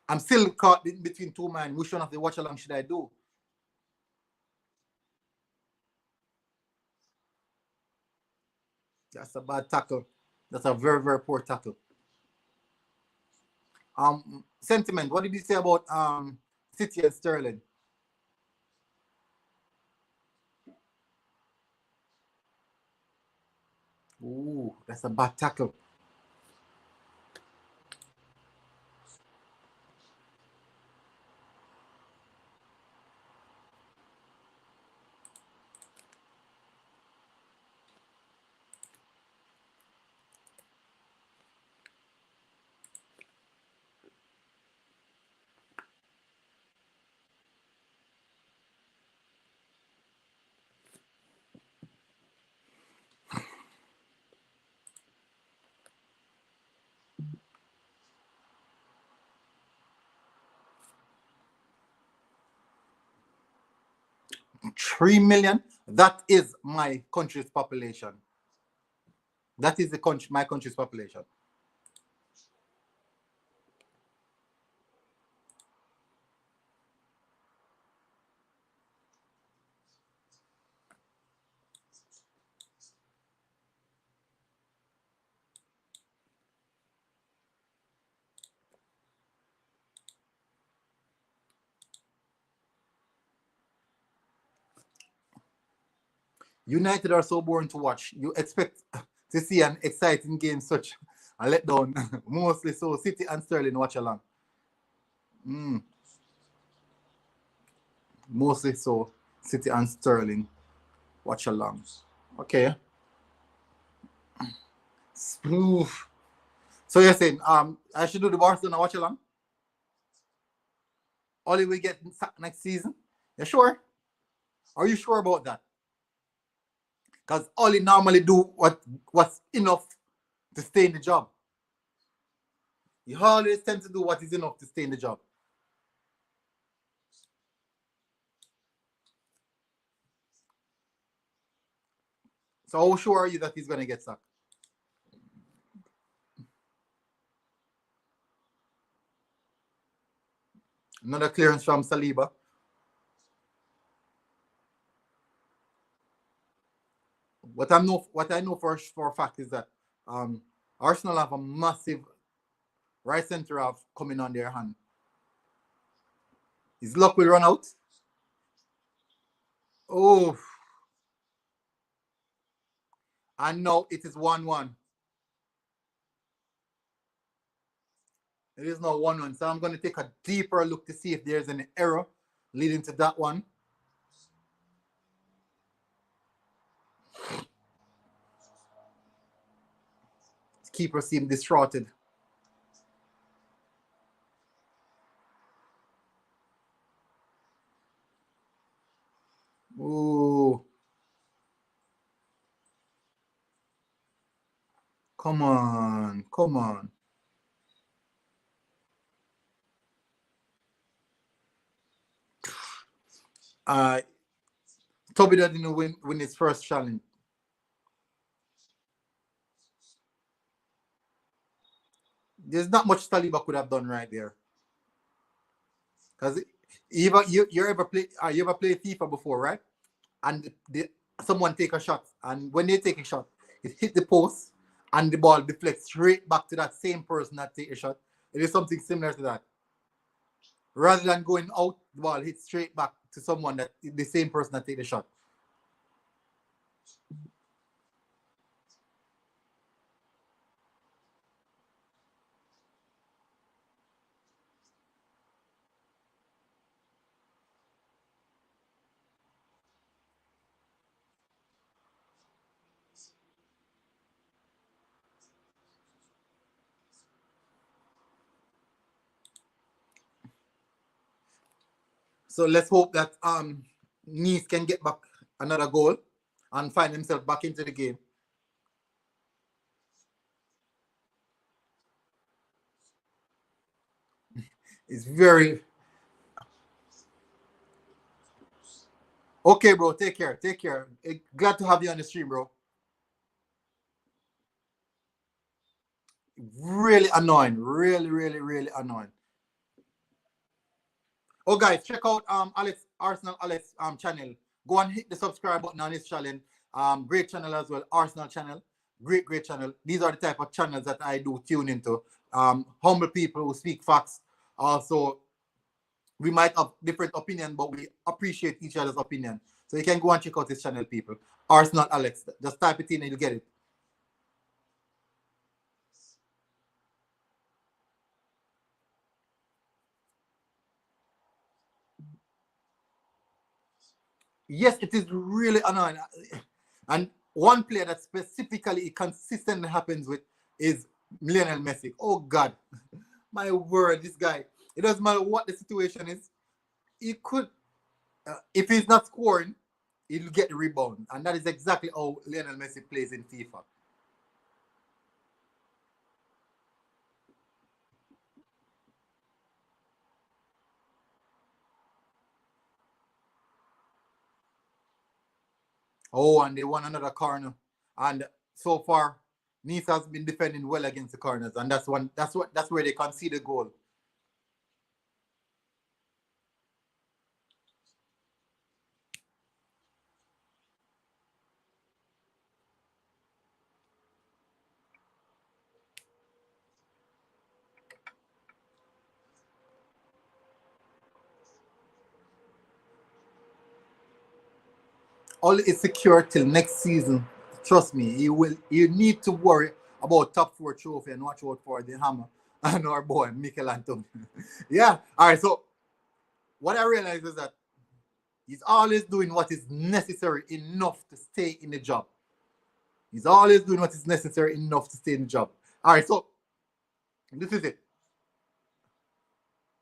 I'm still caught in between two men. Which one of the watch along should I do? That's a bad tackle. That's a very, very poor tackle. Sentiment. What did you say about City and Sterling? Ooh, that's a bad tackle. $3 million. That is my country's population. That is my country's population. United are so boring to watch. You expect to see an exciting game such a letdown. Mostly so. City and Sterling watch along. Mostly so. City and Sterling watch along. Okay. Oof. So you're saying I should do the Barcelona watch along? Only we get next season? You sure? Are you sure about that? Because Ollie normally do what's enough to stay in the job. He always tends to do what is enough to stay in the job. So how sure are you that he's going to get sacked? Another clearance from Saliba. What I know for a fact is that Arsenal have a massive right centre half coming on their hand. His luck will run out. Oh. And now it is 1-1. It is now 1-1. So I'm going to take a deeper look to see if there's any error leading to that one. Keeper seemed distraughted. Ooh. Come on. Come on. Toby didn't win his first challenge. There's not much Saliba could have done right there. Because you ever play FIFA before, right? And someone take a shot, and when they take a shot, it hit the post, and the ball deflects straight back to that same person that take a shot. It is something similar to that. Rather than going out, the ball hits straight back to someone that the same person that take the shot. So let's hope that Nimes can get back another goal and find himself back into the game. It's very okay, bro. Take care. Take care. Glad to have you on the stream, bro. Really annoying. Really, really, really annoying. Oh, guys, check out Alex Arsenal Alex channel. Go and hit the subscribe button on his channel. Great channel as well. Arsenal channel. Great channel. These are the type of channels that I do tune into. Humble people who speak facts. Also, we might have different opinion, but we appreciate each other's opinion. So you can go and check out his channel, people. Arsenal Alex. Just type it in and you'll get it. Yes, it is really annoying. And one player that specifically consistently happens with is Lionel Messi. Oh, God. My word, this guy. It doesn't matter what the situation is. He could, if he's not scoring, he'll get the rebound. And that is exactly how Lionel Messi plays in FIFA. Oh, and they won another corner. And so far, Nice has been defending well against the corners. And that's where they concede a goal. All is secure till next season. Trust me, you need to worry about top 4 trophy and watch out for the hammer and our boy Mikel Antonio. Yeah. All right. So what I realize is that he's always doing what is necessary enough to stay in the job. He's always doing what is necessary enough to stay in the job. All right. So this is it.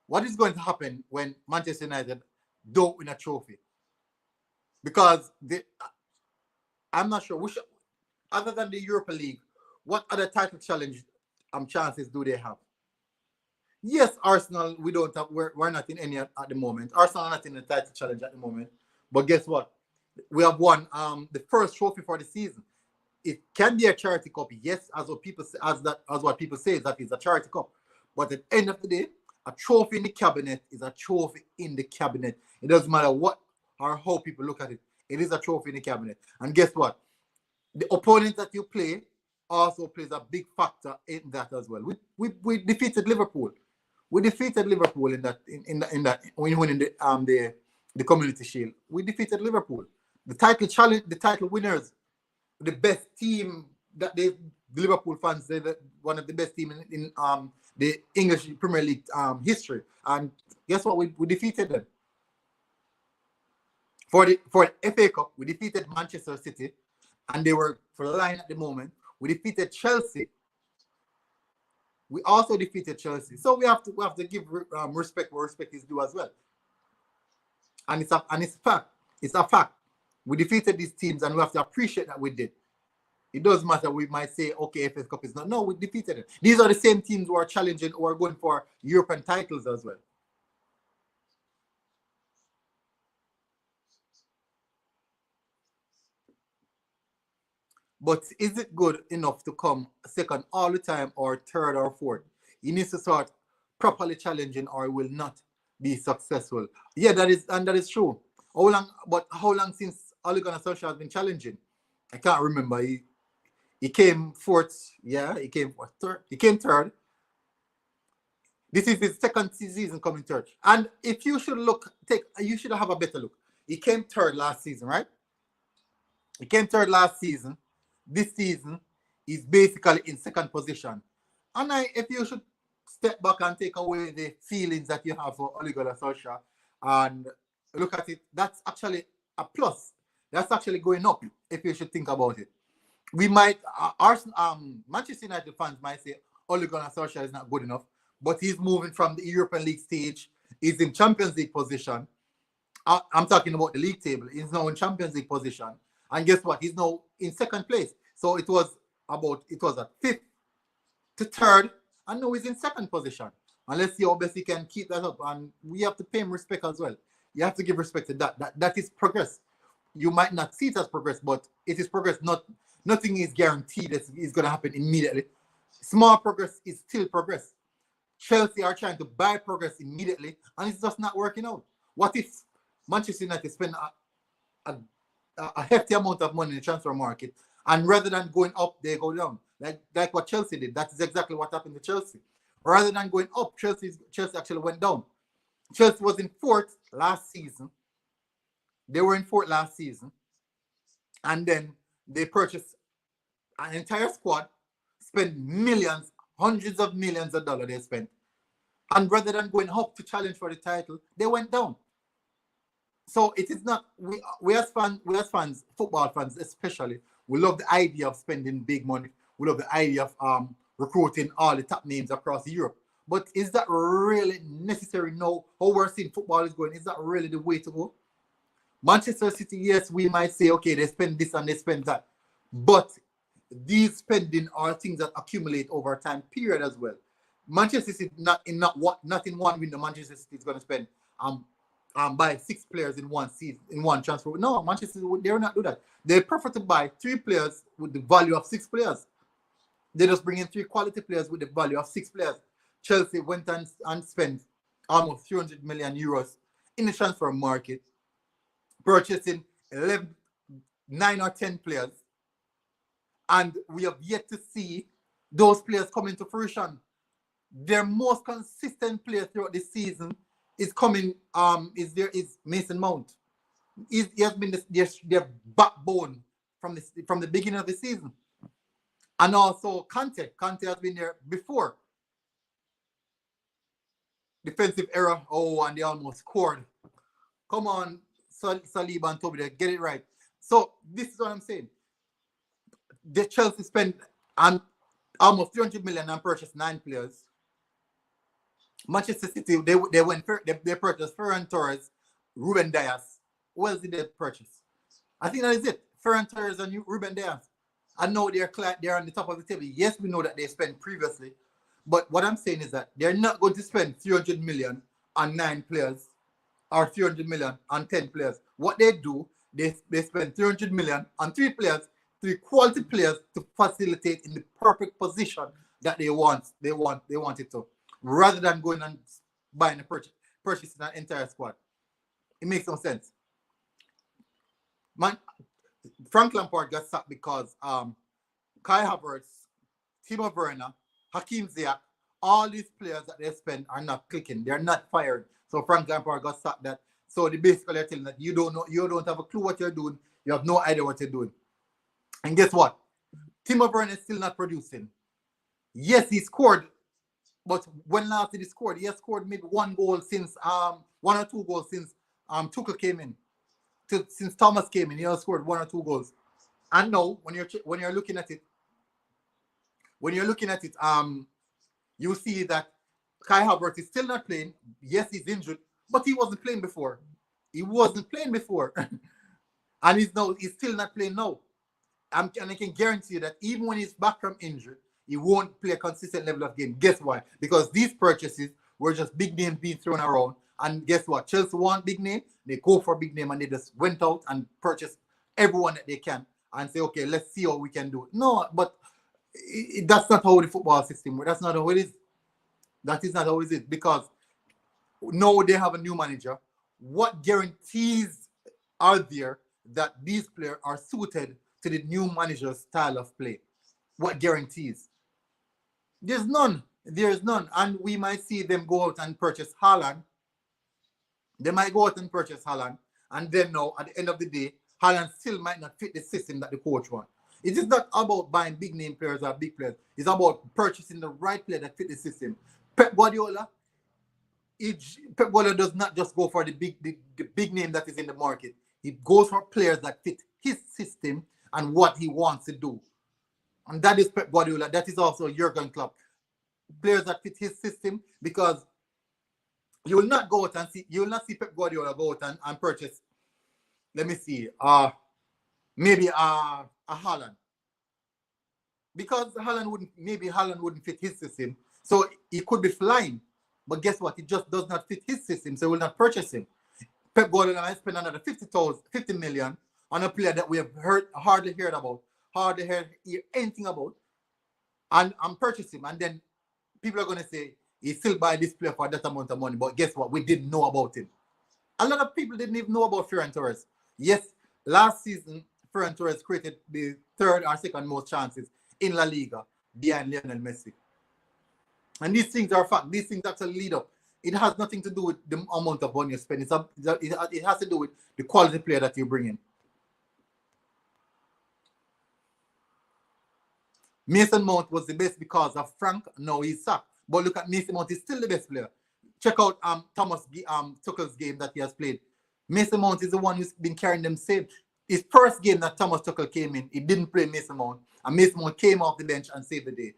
What is going to happen when Manchester United don't win a trophy? Because I'm not sure. Other than the Europa League, what other title challenge chances do they have? Yes, Arsenal, we don't have. We're not in any at the moment. Arsenal are not in the title challenge at the moment. But guess what? We have won the first trophy for the season. It can be a charity cup, yes, as what people say, what people say, that is a charity cup. But at the end of the day, a trophy in the cabinet is a trophy in the cabinet. It doesn't matter what or how people look at it. It is a trophy in the cabinet. And guess what? The opponent that you play also plays a big factor in that as well. We defeated Liverpool. We defeated Liverpool in that when winning the Community Shield. We defeated Liverpool. The title challenge, the title winners, the best team that the Liverpool fans, they're one of the best team in the English Premier League history. And guess what? We defeated them. For the FA Cup, we defeated Manchester City, and they were for the line at the moment. We defeated Chelsea. We also defeated Chelsea. So we have to give respect where respect is due as well. And it's a fact. It's a fact. We defeated these teams, and we have to appreciate that we did. It doesn't matter. We might say, okay, FA Cup is not. No, we defeated it. These are the same teams who are challenging or going for European titles as well. But is it good enough to come second all the time or third or fourth? He needs to start properly challenging or he will not be successful. Yeah, that is true. How long since Ole Gunnar Solskjaer has been challenging. I can't remember. He came fourth. Yeah, he came third. He came third. This is his second season coming third. And if you should you should have a better look. He came third last season, right? He came third last season. This season, he's basically in second position. And if you should step back and take away the feelings that you have for Ole Gunnar Solskjaer and look at it, that's actually a plus. That's actually going up if you should think about it. We might, Manchester United fans might say Ole Gunnar Solskjaer is not good enough, but he's moving from the European League stage. He's in Champions League position. I'm talking about the league table. He's now in Champions League position. And guess what? He's now in second place. So it was at fifth to third, and now he's in second position. And let's see how best he can keep that up. And we have to pay him respect as well. You have to give respect to that. That is progress. You might not see it as progress, but it is progress. Nothing is guaranteed that it's going to happen immediately. Small progress is still progress. Chelsea are trying to buy progress immediately, and it's just not working out. What if Manchester United spend a hefty amount of money in the transfer market, and rather than going up, they go down? Like what Chelsea did. That is exactly what happened to Chelsea. Rather than going up, Chelsea actually went down. Chelsea was in fourth last season. They were in fourth last season. And then they purchased an entire squad, spent millions, hundreds of millions of dollars they spent. And rather than going up to challenge for the title, they went down. So it is not, we as fans, football fans especially, we love the idea of spending big money. We love the idea of recruiting all the top names across Europe. But is that really necessary now? How we're seeing football is going, is that really the way to go? Manchester City, yes, we might say, okay, they spend this and they spend that. But these spending are things that accumulate over a time period as well. Manchester City, not in one window, Manchester City is going to spend buy 6 players in one season, in one transfer. No, Manchester City, they will not do that. They prefer to buy 3 players with the value of 6 players. They just bring in 3 quality players with the value of 6 players. Chelsea went and spent almost 300 million euros in the transfer market, purchasing 9 or 10 players. And we have yet to see those players come into fruition. Their most consistent player throughout the season is Mason Mount. He has been their backbone from the beginning of the season. And also Kante has been there before. Defensive error. Oh, and they almost scored. Come on, Saliba and Toby, get it right. So this is what I'm saying. The Chelsea spent almost 300 million and purchased 9 players. Manchester City, they purchased Ferran Torres, Ruben Dias. Who else did they purchase? I think that is it. Ferran Torres and Ruben Dias. I know they're on the top of the table. Yes, we know that they spent previously. But what I'm saying is that they're not going to spend 300 million on 9 players or 300 million on 10 players. What they do, they spend 300 million on 3 players, 3 quality players to facilitate in the perfect position that they want it to, rather than going and buying purchasing an entire squad. It makes no sense. Frank Lampard got sacked because Kai Havertz, Timo Werner, Hakim Ziyech, all these players that they spend are not clicking. They're not fired. So Frank Lampard got sacked that. So they basically are telling that you don't have a clue what you're doing. You have no idea what you're doing. And guess what? Timo Werner is still not producing. Yes, he scored, but when last did he score? He has scored maybe 1 goal since 1 or 2 goals since Tuchel came in. Since Thomas came in, he has scored 1 or 2 goals. And now, when you're looking at it, you see that Kai Havertz is still not playing. Yes, he's injured, but he wasn't playing before. And he's still not playing now. And I can guarantee you that even when he's back from injury, he won't play a consistent level of game. Guess why? Because these purchases were just big names being thrown around. And guess what? Chelsea want big name. They go for big name and they just went out and purchased everyone that they can and say, okay, let's see how we can do it. No, but that's not how the football system works. That's not how it is. That is not how it is, because now they have a new manager. What guarantees are there that these players are suited to the new manager's style of play? What guarantees? There's none. There's none. And we might see them go out and purchase Haaland. They might go out and purchase Haaland. And then now, at the end of the day, Haaland still might not fit the system that the coach wants. It is not about buying big name players or big players. It's about purchasing the right player that fit the system. Pep Guardiola, Pep Guardiola does not just go for the big name that is in the market. He goes for players that fit his system and what he wants to do. And that is Pep Guardiola. That is also Jurgen Klopp. Players that fit his system, because you will not go out and see, you will not see Pep Guardiola go out and purchase, let me see, maybe a Haaland. Because Haaland wouldn't fit his system. So he could be flying. But guess what? It just does not fit his system, so we'll not purchase him. Pep Guardiola might spend another 50 million on a player that we have hardly heard about, hardly hear anything about, and purchase him. And then people are going to say, he still buy this player for that amount of money. But guess what? We didn't know about him. A lot of people didn't even know about Ferran Torres. Yes, last season, Ferran Torres created the third or second most chances in La Liga behind Lionel Messi. And these things are fact. These things actually lead up. It has nothing to do with the amount of money you spend. It has to do with the quality player that you bring in. Mason Mount was the best because of Frank. Now he's sacked. But look at Mason Mount, he's still the best player. Check out Thomas Tuchel's game that he has played. Mason Mount is the one who's been carrying them safe. His first game that Thomas Tuchel came in, he didn't play Mason Mount. And Mason Mount came off the bench and saved the day.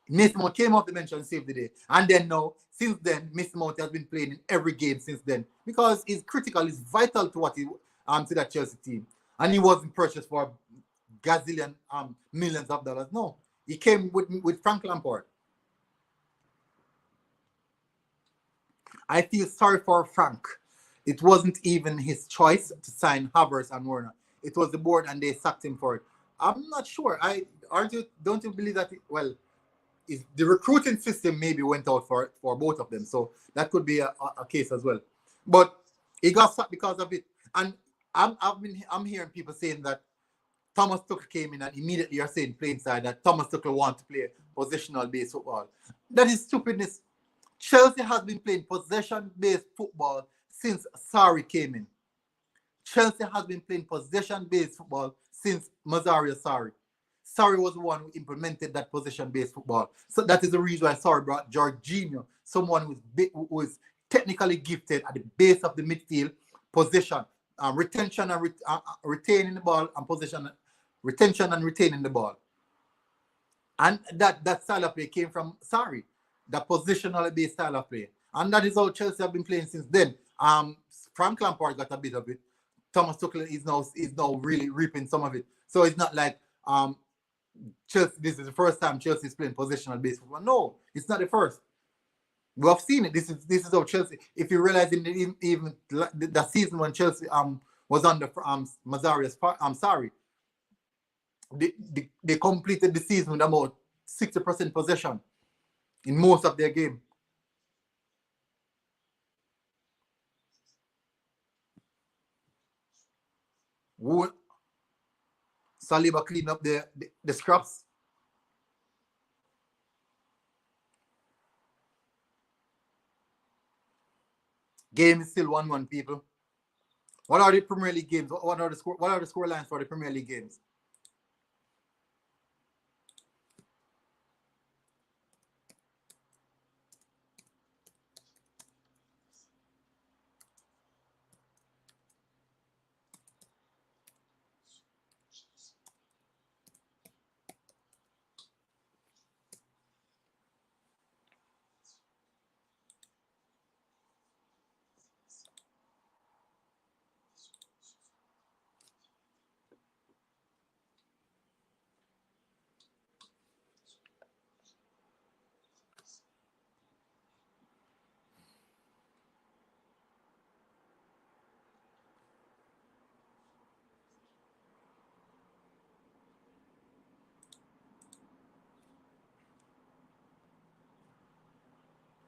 Mason Mount came off the bench and saved the day. And then now, since then, Mason Mount has been playing in every game since then. Because he's critical, he's vital to what he to that Chelsea team. And he wasn't purchased for gazillion millions of dollars. No. He came with Frank Lampard. I feel sorry for Frank. It wasn't even his choice to sign Havertz and Werner. It was the board and they sacked him for it. I'm not sure. Don't you believe that? The recruiting system maybe went out for both of them. So that could be a case as well. But he got sacked because of it. And I'm hearing people saying that Thomas Tuchel came in and immediately you're saying play inside that Thomas Tuchel wants to play positional based football. That is stupidness. Chelsea has been playing possession-based football since Sarri came in. Chelsea has been playing possession-based football since Mazzarri Sarri. Sarri was the one who implemented that possession-based football. So that is the reason why Sarri brought Jorginho, someone who is technically gifted at the base of the midfield, possession, retention and retaining the ball, and possession, retention and retaining the ball. And that style of play came from Sarri. The positional based style of play. And that is how Chelsea have been playing since then. Frank Lampard got a bit of it. Thomas Tuchel is now really reaping some of it. So it's not like Chelsea, this is the first time Chelsea is playing positional based football. No, it's not the first. We have seen it. This is how Chelsea, if you realize even the season when Chelsea was under Mazzari's Sarri, they completed the season with about 60% possession in most of their game. Would Saliba clean up the scraps? Game is still 1-1, people. What are the Premier League games? What are the score lines for the Premier League games?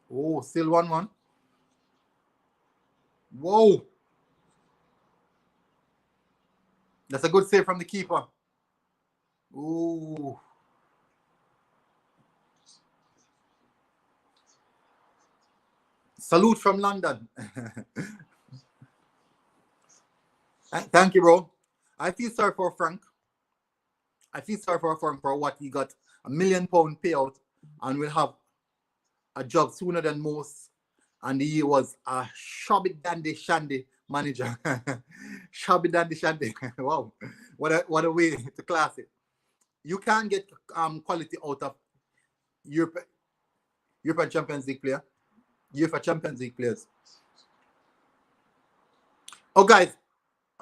Oh, still 1-1. Whoa. That's a good save from the keeper. Ooh. Salute from London. Thank you, bro. I feel sorry for Frank. I feel sorry for Frank for what he got £1 million payout and will have a job sooner than most. And he was a shabby dandy shandy manager. Shabby dandy shandy. Wow. What a way to class it. You can't get quality out of European Champions League player. UEFA Champions League players. Oh, guys,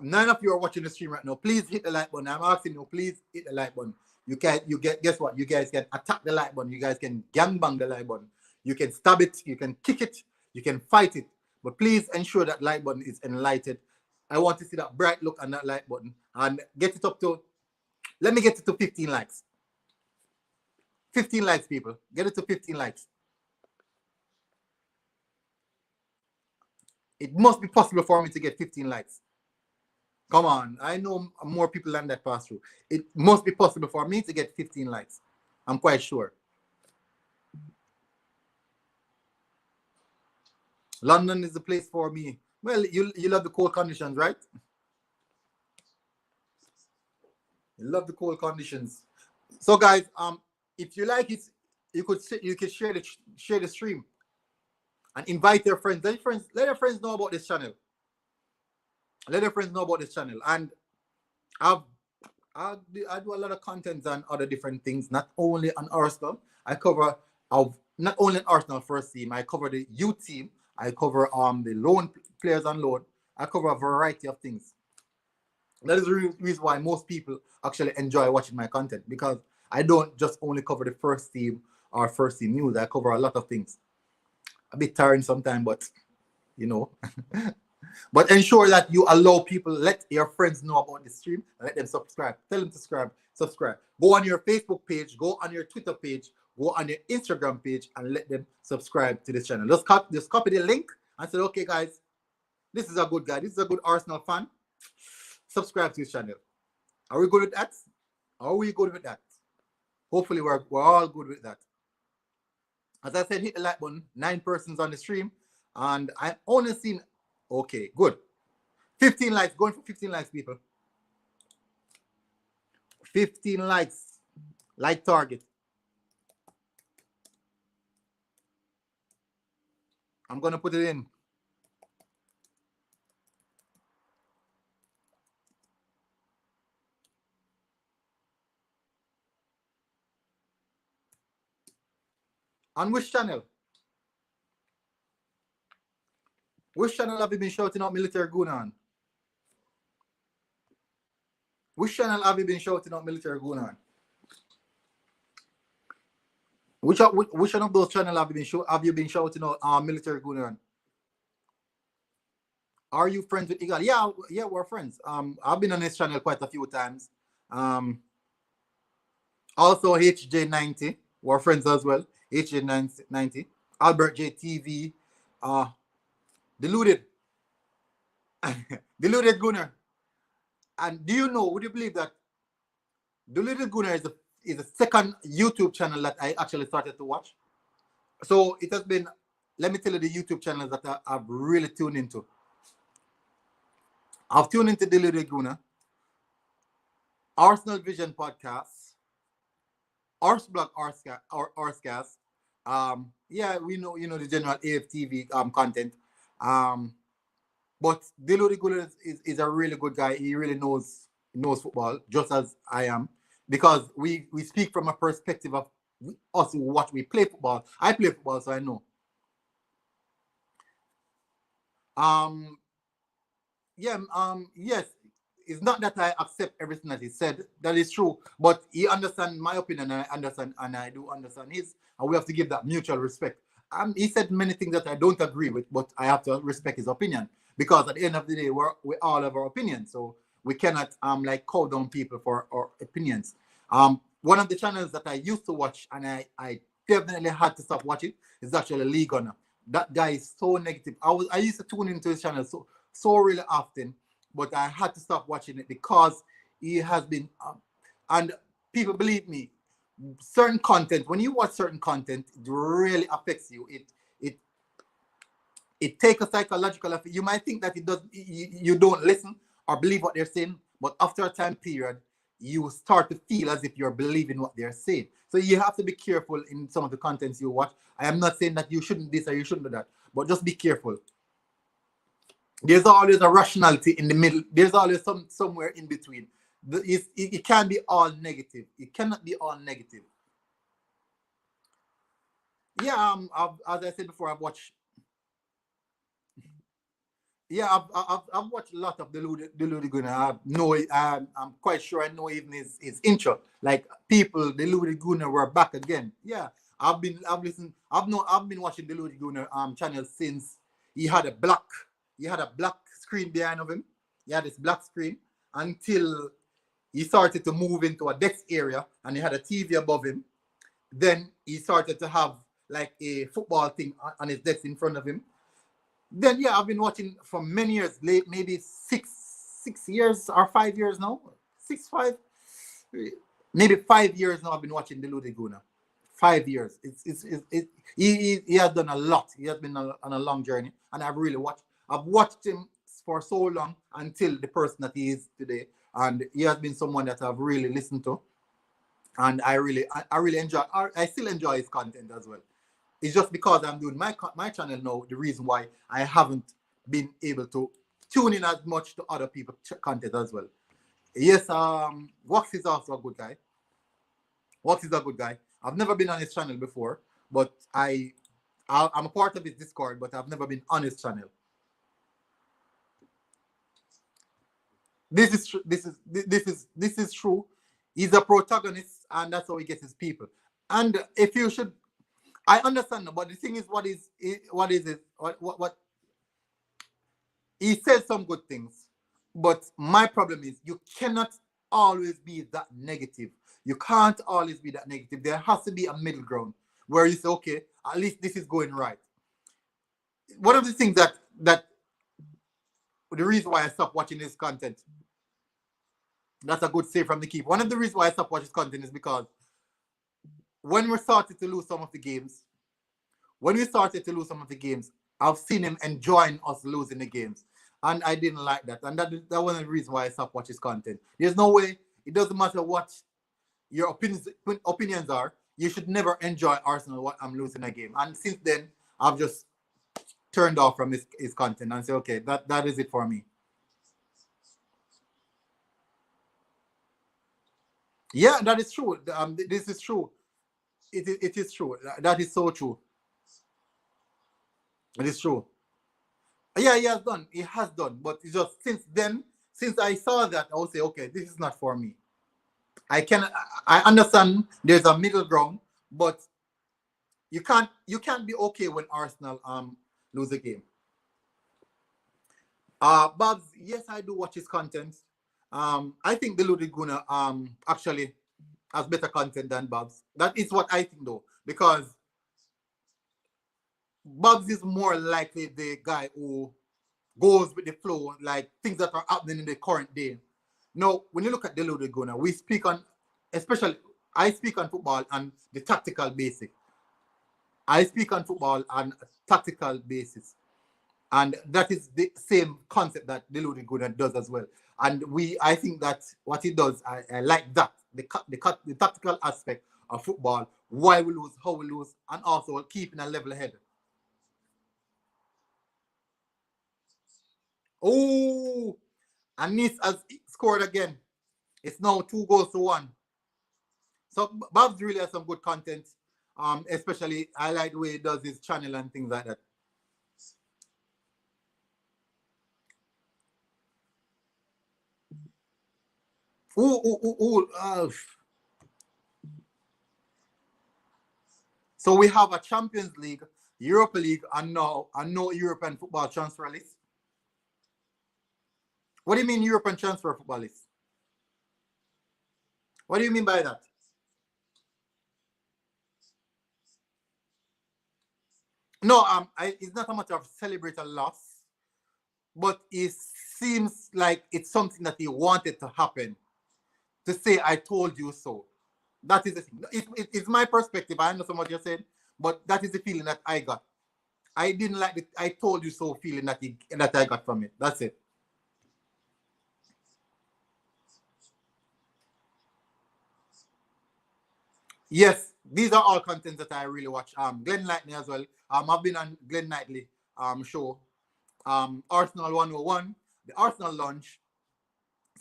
none of you are watching the stream right now. Please hit the like button. I'm asking you, please hit the like button. Guess what? You guys can attack the like button. You guys can gangbang the like button. You can stab it. You can kick it. You can fight it. But please ensure that like button is enlightened. I want to see that bright look on that like button and get it up to. Let me get it to 15 likes. 15 likes, people. Get it to 15 likes. It must be possible for me to get 15 likes. Come on. I know more people than that pass through. It must be possible for me to get 15 likes. I'm quite sure. London is the place for me. Well, you love the cold conditions, right? You love the cold conditions. So, guys, if you like it, you could share the stream and invite your friends. Let your friends know about this channel. Let your friends know about this channel. And I do a lot of content on other different things, not only on Arsenal. I cover not only an Arsenal first team. I cover the youth team. I cover the loan players on loan. I cover a variety of things. That is the reason why most people actually enjoy watching my content, because I don't just only cover the first team or first team news. I cover a lot of things. A bit tiring sometimes, but you know. But ensure that you allow people, let your friends know about the stream and let them subscribe. Tell them to subscribe. Go on your Facebook page, go on your Twitter page, go on your Instagram page and let them subscribe to this channel. Just copy the link and say, okay, guys, this is a good guy. This is a good Arsenal fan. Subscribe to his channel. Are we good with that? Are we good with that? Hopefully we're all good with that. As I said, hit the like button. 9 persons on the stream. And I only seen, okay, good. 15 likes. Going for 15 likes, people. 15 likes. Like target. I'm going to put it in. On which channel? Which channel have you been shouting out Military Goon on? Which channel have you been shouting out Military Goon on? Which one of those channels have you been shouting out Military Goon on? Are you friends with Igal? Yeah, we're friends. I've been on this channel quite a few times. Also HJ90, we're friends as well. HJ90, Albert J TV, Deluded Gunner. And do you know, would you believe that Deluded Gunner is the second YouTube channel that I actually started to watch? So it has been, let me tell you the YouTube channels that I've really tuned into. I've tuned into Deluded Gunner, Arsenal Vision Podcast, Arseblog Arscast. Yeah, we know, the general AFTV content. But Deluded Gunner is a really good guy. He really knows football, just as I am, because we speak from a perspective of us who watch. We play football. I play football, so I know. Yes, it's not that I accept everything that he said. That is true, but he understands my opinion, and I understand, and I do understand his, and we have to give that mutual respect. He said many things that I don't agree with, but I have to respect his opinion, because at the end of the day, we all have our opinions, so we cannot like call down people for our opinions. One of the channels that I used to watch, and I definitely had to stop watching, is actually League Gunner. That guy is so negative. I used to tune into his channel so really often, but I had to stop watching it because he has been, and people believe me, certain content, when you watch certain content, it really affects you. It it takes a psychological effect. You might think that it does, you don't listen or believe what they're saying, but after a time period, you start to feel as if you're believing what they're saying. So you have to be careful in some of the contents you watch. I am not saying that you shouldn't this or you shouldn't do that, but just be careful. There's always a rationality in the middle. There's always somewhere in between. It can't be all negative. It cannot be all negative. Yeah, as I said before, I've watched. Yeah, I've watched a lot of the Ludi Gunner. I know, I'm quite sure I know even his intro. Like people, the Ludi Gunner were back again. Yeah, I've listened. I've been watching the Ludi Gunner channel since he had a black screen behind of him. He had this black screen until he started to move into a desk area and he had a TV above him. Then he started to have like a football thing on his desk in front of him. Then yeah, I've been watching for many years, maybe 6 years or 5 years now. 5, maybe 5 years now. I've been watching the Ludiguna. 5 years. He has done a lot. He has been on a long journey, and I've watched him for so long until the person that he is today, and he has been someone that I've really listened to, and I really enjoy. I still enjoy his content as well. It's just because I'm doing my channel now, the reason why I haven't been able to tune in as much to other people's content as well. Yes, Wax is also a good guy. Wax is a good guy. I've never been on his channel before, but I'm a part of his Discord, but I've never been on his channel. This is true. He's a protagonist, and that's how he gets his people. And if you should, I understand, but the thing is, what he says some good things, but my problem is you cannot always be that negative. You can't always be that negative. There has to be a middle ground where you say, okay, at least this is going right. One of the things that the reason why I stopped watching his content, that's a good save from the keep. One of the reasons why I stopped watching his content is because when we started to lose some of the games, I've seen him enjoying us losing the games. And I didn't like that. And that was the reason why I stopped watching his content. There's no way, it doesn't matter what your opinions are, you should never enjoy Arsenal when I'm losing a game. And since then, I've just turned off from his content and say, okay, that is it for me. Yeah, that is true. This is true. It is true. That is so true. It is true. Yeah, he has done. He has done. But it's just since I saw that, I would say, okay, this is not for me. I understand there's a middle ground, but you can't be okay when Arsenal lose a game. Babs, yes, I do watch his content. I think the Ludiguna actually has better content than Babs. That is what I think though, because Babs is more likely the guy who goes with the flow, like things that are happening in the current day. Now, when you look at the Ludiguna, we speak on, especially I speak on football and the tactical basic. I speak on football on a tactical basis. And that is the same concept that the Ludiguna does as well. And I think that what he does, I like that. The tactical aspect of football, why we lose, how we lose, and also keeping a level head. Oh, and Nice has scored again. It's now 2-1. So Babs really has some good content. Especially I like the way he does his channel and things like that. So we have a Champions League, Europa League, and no European football transfer list. What do you mean European transfer football list? What do you mean by that? No, it's not a matter of celebrate a loss, but it seems like it's something that he wanted to happen. to say I told you so. That is the thing. It's my perspective. I understand what you're saying, but that is the feeling that I got. I didn't like the I told you so feeling that I got from it. That's it. Yes, these are all contents that I really watch. Glenn Knightley as well. I've been on Glenn Knightley show. Arsenal 101, the Arsenal Lunch,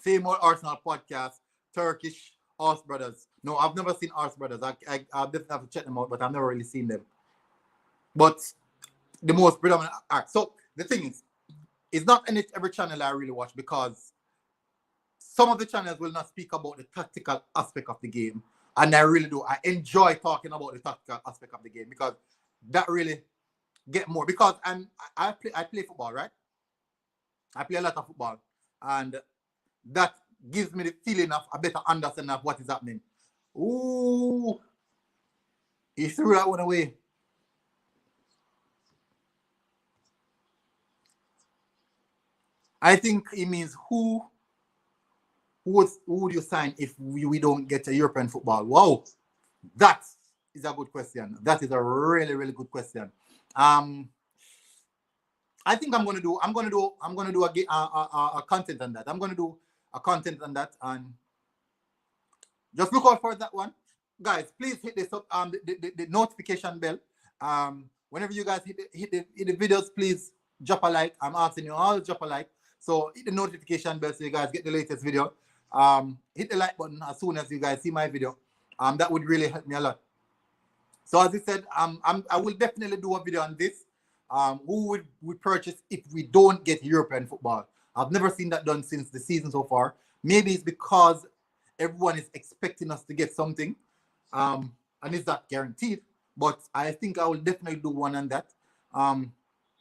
same old Arsenal podcast, Turkish Horse Brothers. No, I've never seen Horse Brothers. I definitely have to check them out, but I've never really seen them. But the most predominant act. So the thing is, it's not every channel I really watch because some of the channels will not speak about the tactical aspect of the game. And I really do. I enjoy talking about the tactical aspect of the game because that really get more. Because I play football, right? I play a lot of football. And that gives me the feeling of a better understanding of what is happening. Ooh. He threw that one away. I think it means who would you sign if we don't get a European football? Wow, that is a good question. That is a really, really good question. I think I'm gonna do a content on that. I'm gonna do a content on that, and just look out for that one, guys. Please hit this up the notification bell. Whenever you guys hit the videos, please drop a like. I'm asking you all to drop a like. So hit the notification bell so you guys get the latest video. Hit the like button as soon as you guys see my video. That would really help me a lot. So as I said, I will definitely do a video on this. Who would we purchase if we don't get European football? I've never seen that done since the season so far. Maybe it's because everyone is expecting us to get something, and it's not guaranteed. But I think I will definitely do one on that.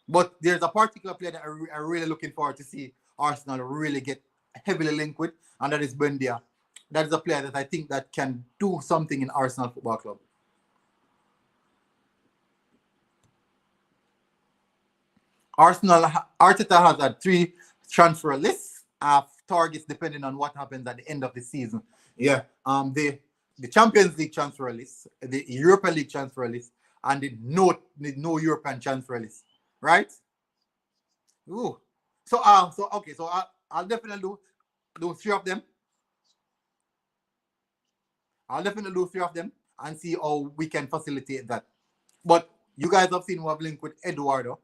But there's a particular player that I'm really looking forward to see Arsenal really get heavily linked with, and that is Buendia. That is a player that I think that can do something in Arsenal Football Club. Arteta has had 3 transfer lists of targets depending on what happens at the end of the season. Yeah. The Champions League transfer list, the Europa League transfer list, and the no European transfer list. Right? Ooh. So okay, so I'll definitely do 3 of them. I'll definitely do 3 of them and see how we can facilitate that. But you guys have seen who have linked with Eduardo.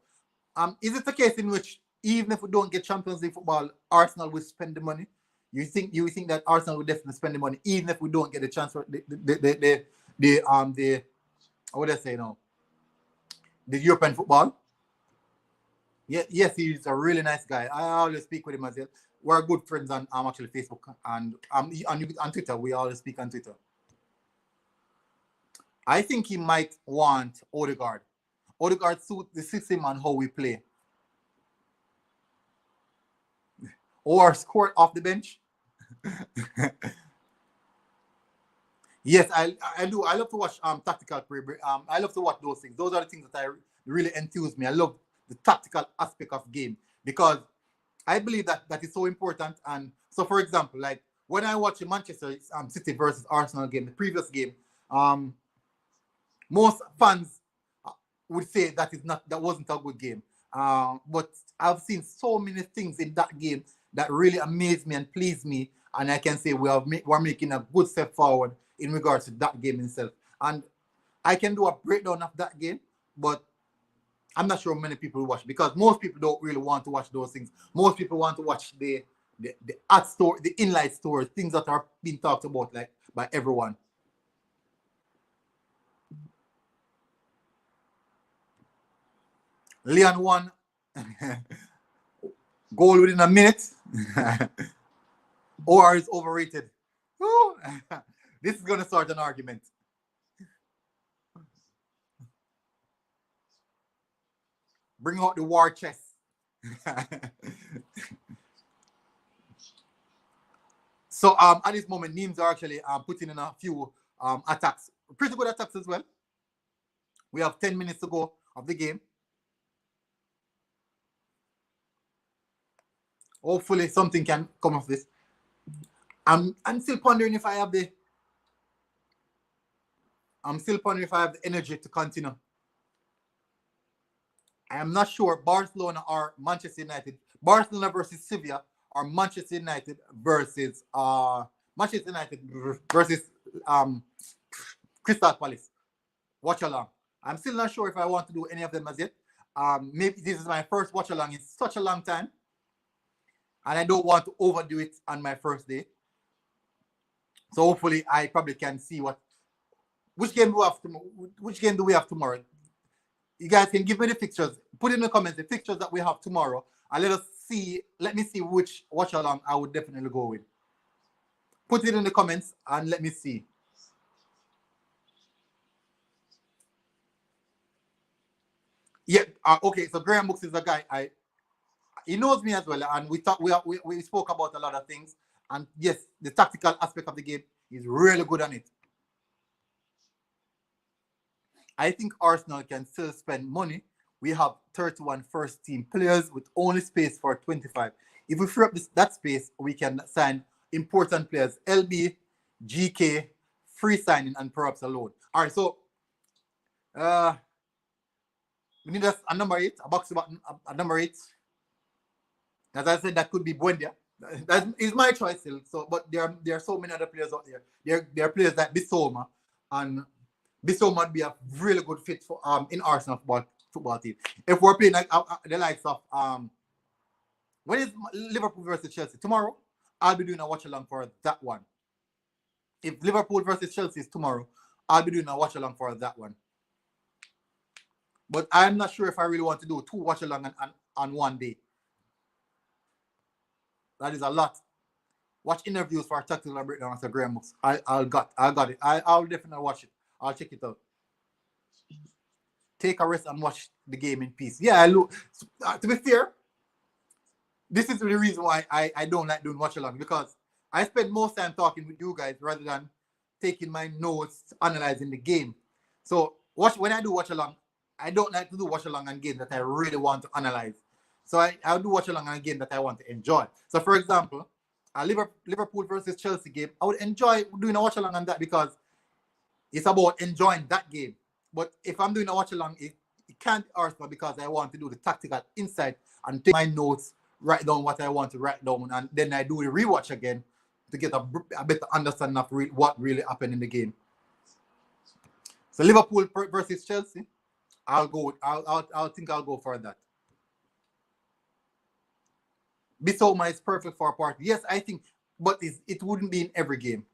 Is it a case in which even if we don't get Champions League football, Arsenal will spend the money? You think that Arsenal will definitely spend the money even if we don't get the transfer the what would I say now? The European football? Yeah, yes, he's a really nice guy. I always speak with him as well. We're good friends on actually Facebook and on Twitter. We always speak on Twitter. I think he might want Odegaard. Odegaard suits the system and how we play. Or score off the bench. Yes, I do. I love to watch tactical play. I love to watch those things. Those are the things that really enthuse me. I love the tactical aspect of game because I believe that is so important. And so, for example, like when I watch the Manchester City versus Arsenal game, the previous game, most fans would say that wasn't a good game. But I've seen so many things in that game that really amazed me and pleased me, and I can say we're making a good step forward in regards to that game itself. And I can do a breakdown of that game, but I'm not sure many people watch because most people don't really want to watch those things. Most people want to watch the ad store, the inlight stories, things that are being talked about like by everyone. Leon won goal within a minute. Or is overrated. This is gonna start an argument. Bring out the war chest. So at this moment, Nimes are actually putting in a few attacks. Pretty good attacks as well. We have 10 minutes to go of the game. Hopefully something can come of this. I'm still pondering if I have the energy to continue. I am not sure Barcelona or Manchester United. Barcelona versus Sevilla or Manchester United versus um Crystal Palace. Watch along. I'm still not sure if I want to do any of them as yet. Maybe this is my first watch along in such a long time, and I don't want to overdo it on my first day. So hopefully I probably can see which game do we have tomorrow. You guys can give me the fixtures. Put in the comments the fixtures that we have tomorrow, and let me see which watch along I would definitely go with. Put it in the comments and let me see. Yeah, okay. So Graham Books is a guy he knows me as well, and we spoke about a lot of things. And yes, the tactical aspect of the game is really good on it. I think Arsenal can still spend money. We have 31 first team players with only space for 25. If we free up that space, we can sign important players, LB, GK, free signing, and perhaps a loan. All right, so we need a number 8, a box about a number 8. As I said, that could be Buendia. That is my choice still. So, but there are so many other players out there. There are players like Bissoma, and Bissoma would be a really good fit for in Arsenal football team. If we're playing like the likes of when is Liverpool versus Chelsea tomorrow, I'll be doing a watch along for that one. If Liverpool versus Chelsea is tomorrow, I'll be doing a watch along for that one. But I'm not sure if I really want to do 2 watch along on one day. That is a lot. Watch interviews for tactical breakdown after Graham Books. I got it. I'll definitely watch it. I'll check it out. Take a rest and watch the game in peace. Yeah, to be fair, this is the reason why I don't like doing watch along, because I spend most time talking with you guys rather than taking my notes, analyzing the game. So when I do watch along, I don't like to do watch along on games that I really want to analyze. So I'll do watch along on a game that I want to enjoy. So for example, a Liverpool versus Chelsea game, I would enjoy doing a watch along on that because it's about enjoying that game. But if I'm doing a watch along, it can't be Arsenal because I want to do the tactical insight and take my notes, write down what I want to write down, and then I do the rewatch again to get a better understanding of what really happened in the game. So Liverpool versus Chelsea, I'll think I'll go for that. Bissoma is perfect for a party. Yes, I think, but it wouldn't be in every game.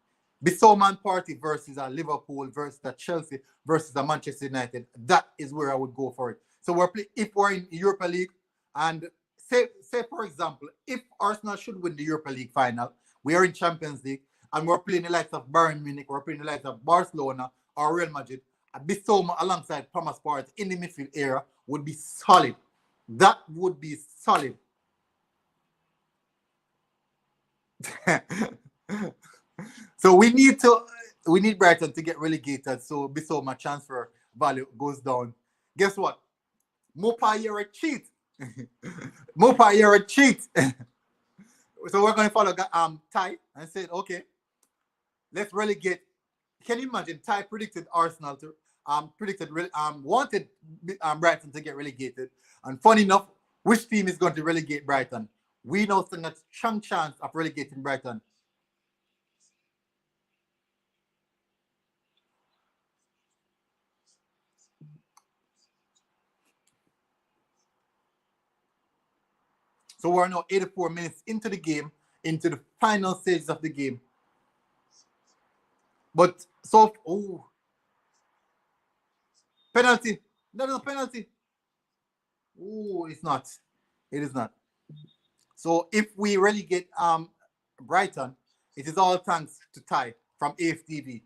Bissoma and party versus a Liverpool versus a Chelsea versus a Manchester United. That is where I would go for it. So if we're in Europa League, and say for example, if Arsenal should win the Europa League final, we are in Champions League, and we're playing the likes of Bayern Munich, we're playing the likes of Barcelona or Real Madrid, a Bissoma alongside Thomas Partey in the midfield area would be solid. That would be solid. So we need Brighton to get relegated, so Bissoma transfer value goes down. Guess what? Mopa, you're a cheat. Mopa, you're a cheat. So we're going to follow Ty and said, okay, let's relegate. Can you imagine? Ty predicted Arsenal to wanted Brighton to get relegated, and funny enough, which team is going to relegate Brighton? We now stand a strong chance of relegating Brighton. So we're now 84 minutes into the game, into the final stages of the game. But penalty. No penalty. Oh, it's not. It is not. So if we relegate Brighton, it is all thanks to Ty from AFTV.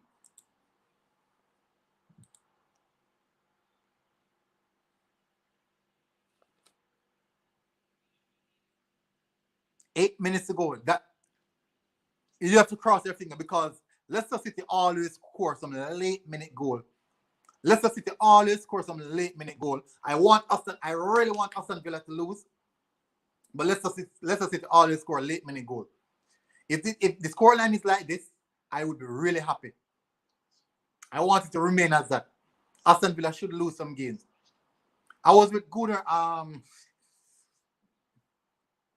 Eight minutes to go. That you have to cross your finger because Leicester City always score some late minute goal. Leicester City always score some late minute goal. I really want Aston Villa to lose, but Leicester City always score a late minute goal. If the scoreline is like this, I would be really happy. I want it to remain as that. Aston Villa should lose some games. I was with Gunnar.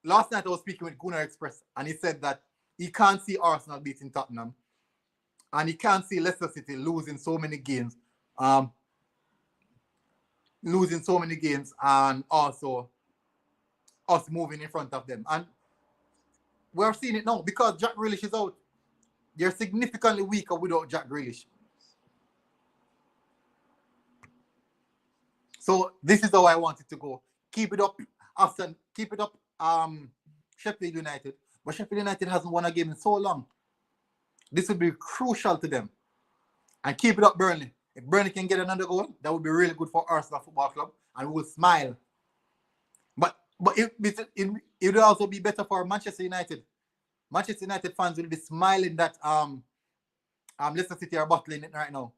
Last night I was speaking with Gunnar Express, and he said that he can't see Arsenal beating Tottenham, and he can't see Leicester City losing so many games, and also us moving in front of them. And we're seeing it now because Jack Grealish is out. They're significantly weaker without Jack Grealish. So this is how I want it to go. Keep it up, Aston. Keep it up, Sheffield United. But Sheffield United hasn't won a game in so long. This would be crucial to them. And keep it up, Burnley. If Burnley can get another goal, that would be really good for Arsenal Football Club, and we will smile. But it would also be better for Manchester United. Manchester United fans will be smiling that Leicester City are battling it right now.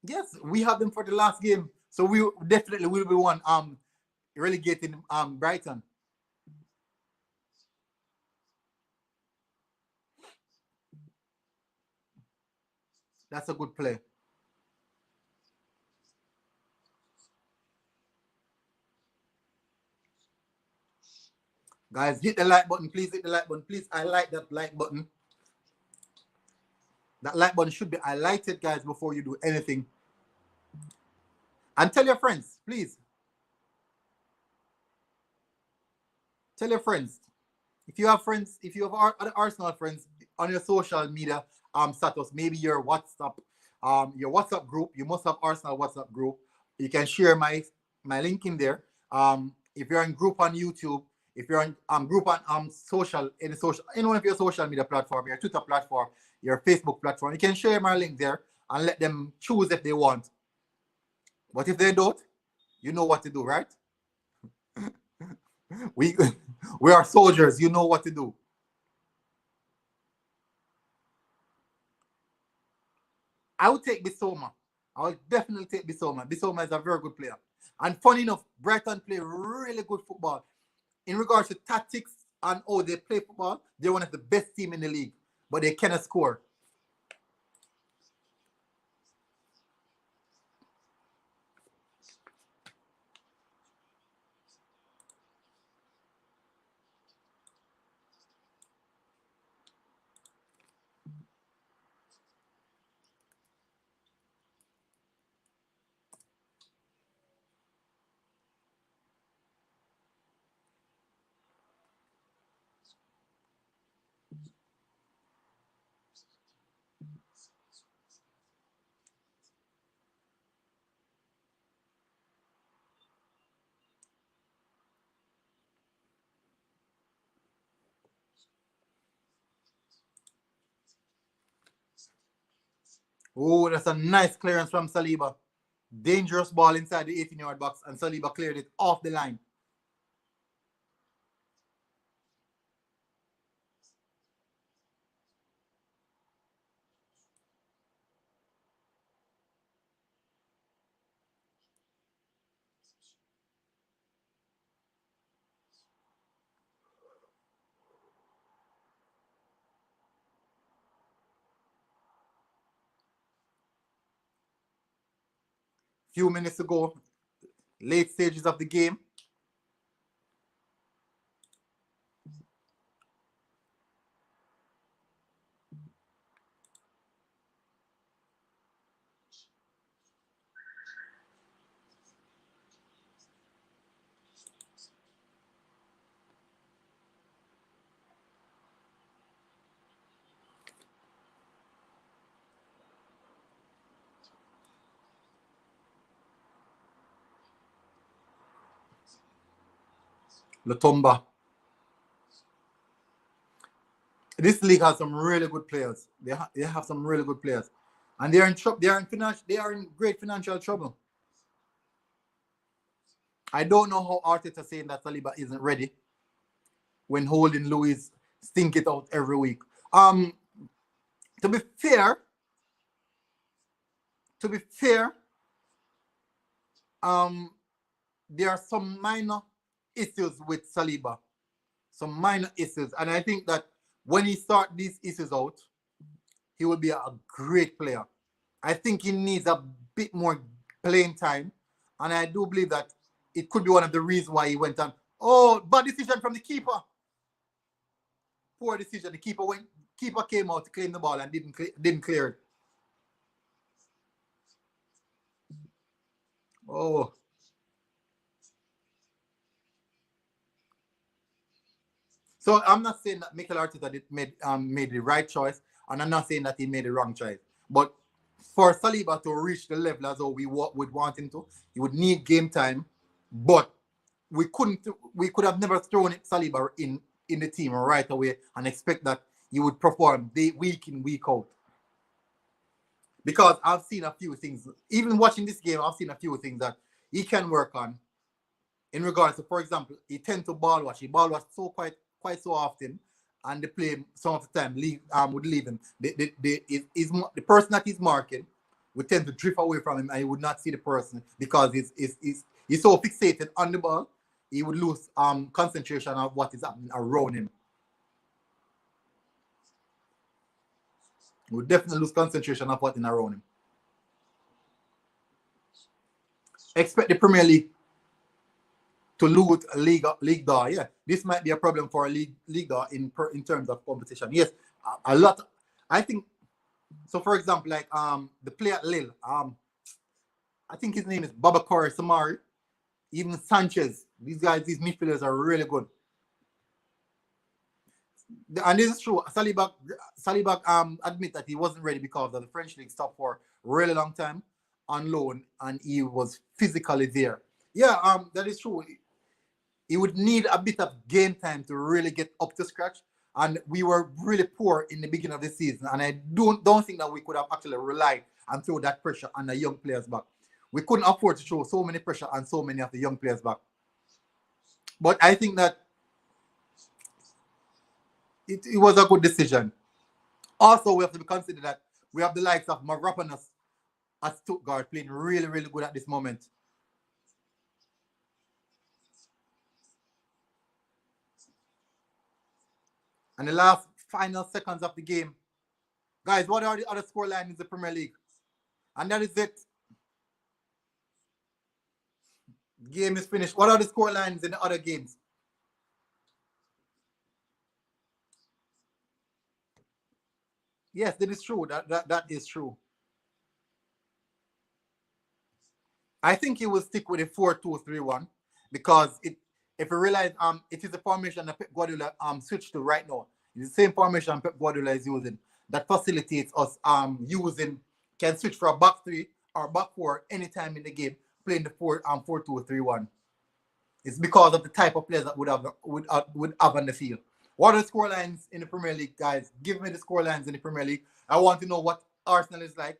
Yes, we have them for the last game, so we definitely will be one relegating Brighton. That's a good play. Guys, hit the like button. Please hit the like button. Please, I like that like button. That like button should be highlighted, guys, before you do anything. And tell your friends, please. Tell your friends. If you have friends, if you have other Arsenal friends on your social media status, maybe your WhatsApp group, you must have Arsenal WhatsApp group. You can share my link in there. If you're in group on YouTube, if you're on group on any one of your social media platform, your Twitter platform, your Facebook platform, you can share my link there and let them choose if they want. But if they don't, you know what to do, right? we are soldiers, you know what to do. I would take Bissouma. I would definitely take Bissouma. Bissouma is a very good player. And funny enough, Brighton play really good football. In regards to tactics and how they play football, they're one of the best teams in the league, but they cannot score. Oh, that's a nice clearance from Saliba. Dangerous ball inside the 18-yard box, and Saliba cleared it off the line. Few minutes ago, late stages of the game. Latomba. This league has some really good players. They have some really good players, and they're in trouble. They are in great financial trouble. I don't know how Arteta saying that Saliba isn't ready when holding Luis stink it out every week. To be fair, there are some minor issues with Saliba, some minor issues, and I think that when he sort these issues out, he will be a great player. I think he needs a bit more playing time, and I do believe that it could be one of the reasons why he went on. Oh, bad decision from the keeper. Poor decision. The keeper came out to claim the ball and didn't clear it. Oh. So I'm not saying that Mikel Arteta made the right choice, and I'm not saying that he made the wrong choice. But for Saliba to reach the level as though we would want him to, he would need game time. But we could have never thrown Saliba in the team right away and expect that he would perform week in, week out. Because I've seen a few things, even watching this game, I've seen a few things that he can work on in regards to, for example, he tends to ball watch. He ball watch quite so often, and the play some of the time would leave him. The person that he's marking would tend to drift away from him, and he would not see the person because he's so fixated on the ball, he would lose concentration of what is happening around him. He would definitely lose concentration of what's around him. Expect the Premier League to lose a league door. Yeah, this might be a problem for a league door in terms of competition. Yes, a lot. I think so. For example, like the player at Lille, I think his name is Babacar Samari, even Sanchez. These midfielders are really good. And this is true. Saliba admit that he wasn't ready because of the French league stopped for a really long time on loan, and he was physically there. Yeah, that is true. He would need a bit of game time to really get up to scratch. And we were really poor in the beginning of the season. And I don't think that we could have actually relied and throw that pressure on the young players back. We couldn't afford to throw so many pressure on so many of the young players back. But I think that it was a good decision. Also, we have to consider that we have the likes of Mavropanos at Stuttgart playing really, really good at this moment. And the last final seconds of the game. Guys, what are the other scorelines in the Premier League? And that is it. The game is finished. What are the scorelines in the other games? Yes, that is true. That is true. I think he will stick with a 4-2-3-1 because if you realize it is a formation that Pep Guardiola switched to right now. It's the same formation Pep Guardiola is using that facilitates us can switch for a back three or back four anytime in the game, playing the 4-2-3-1. It's because of the type of players that would have on the field. What are the scorelines in the Premier League, guys? Give me the scorelines in the Premier League. I want to know what Arsenal is like.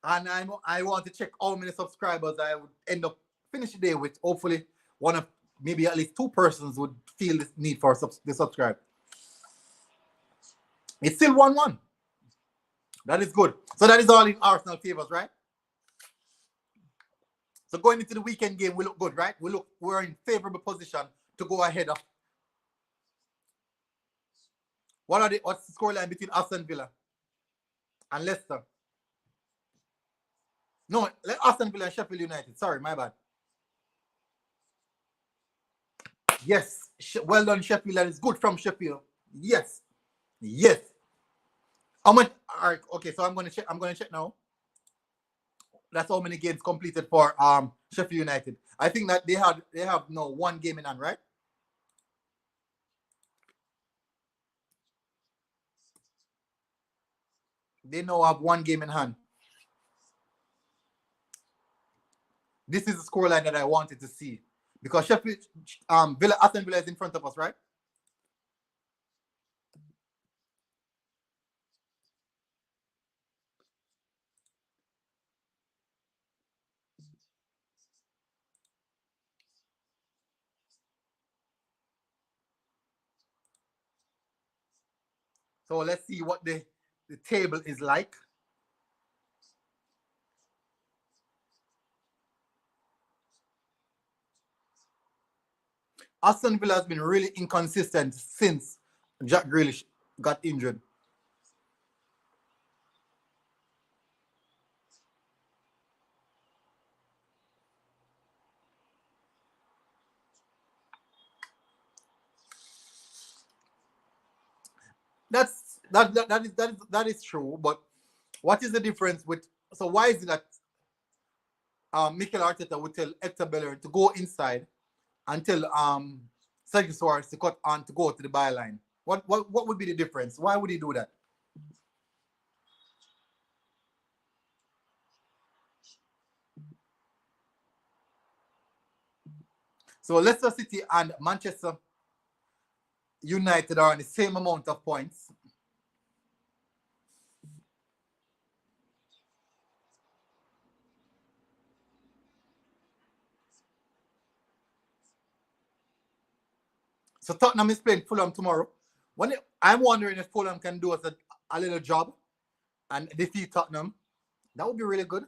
And I want to check how many subscribers I would end up finishing the day with. Hopefully, one of maybe at least two persons would feel this need for the subscribe. It's still 1-1. That is good. So that is all in Arsenal favors, right? So going into the weekend game, we look good, right? We're in favorable position to go ahead of. What's the scoreline between Aston Villa and Leicester? No, Aston Villa and Sheffield United. Sorry, my bad. Yes, well done, Sheffield. That is good from Sheffield. Yes, yes. How much? All right, okay. So I'm gonna check. I'm gonna check now. That's how many games completed for Sheffield United. I think that they have no one game in hand, right? They now have one game in hand. This is the scoreline that I wanted to see because Sheffield, Aston Villa is in front of us, right? So let's see what the table is like. Aston Villa has been really inconsistent since Jack Grealish got injured. That is true. But what is the difference with? So why is it that Mikel Arteta would tell Hector Bellerin to go inside and tell Sergio Suarez to cut on to go to the byline? What would be the difference? Why would he do that? So Leicester City and Manchester United are on the same amount of points. So Tottenham is playing Fulham tomorrow. I'm wondering if Fulham can do us a little job and defeat Tottenham. That would be really good.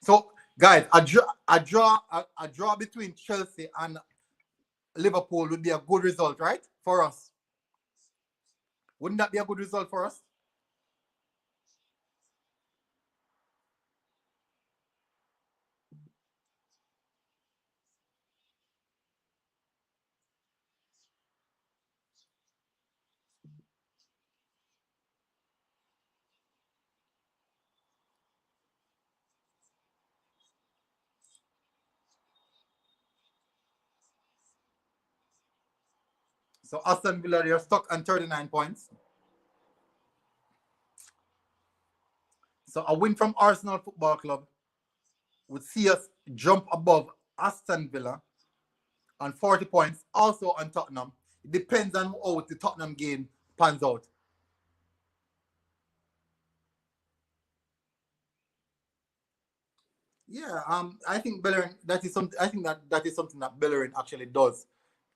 So, guys, a draw between Chelsea and Liverpool would be a good result, right? For us. Wouldn't that be a good result for us? So Aston Villa, they're stuck on 39 points. So a win from Arsenal Football Club would see us jump above Aston Villa on 40 points, also on Tottenham. It depends on how the Tottenham game pans out. Yeah, I think Bellerin, that is something. I think that is something that Bellerin actually does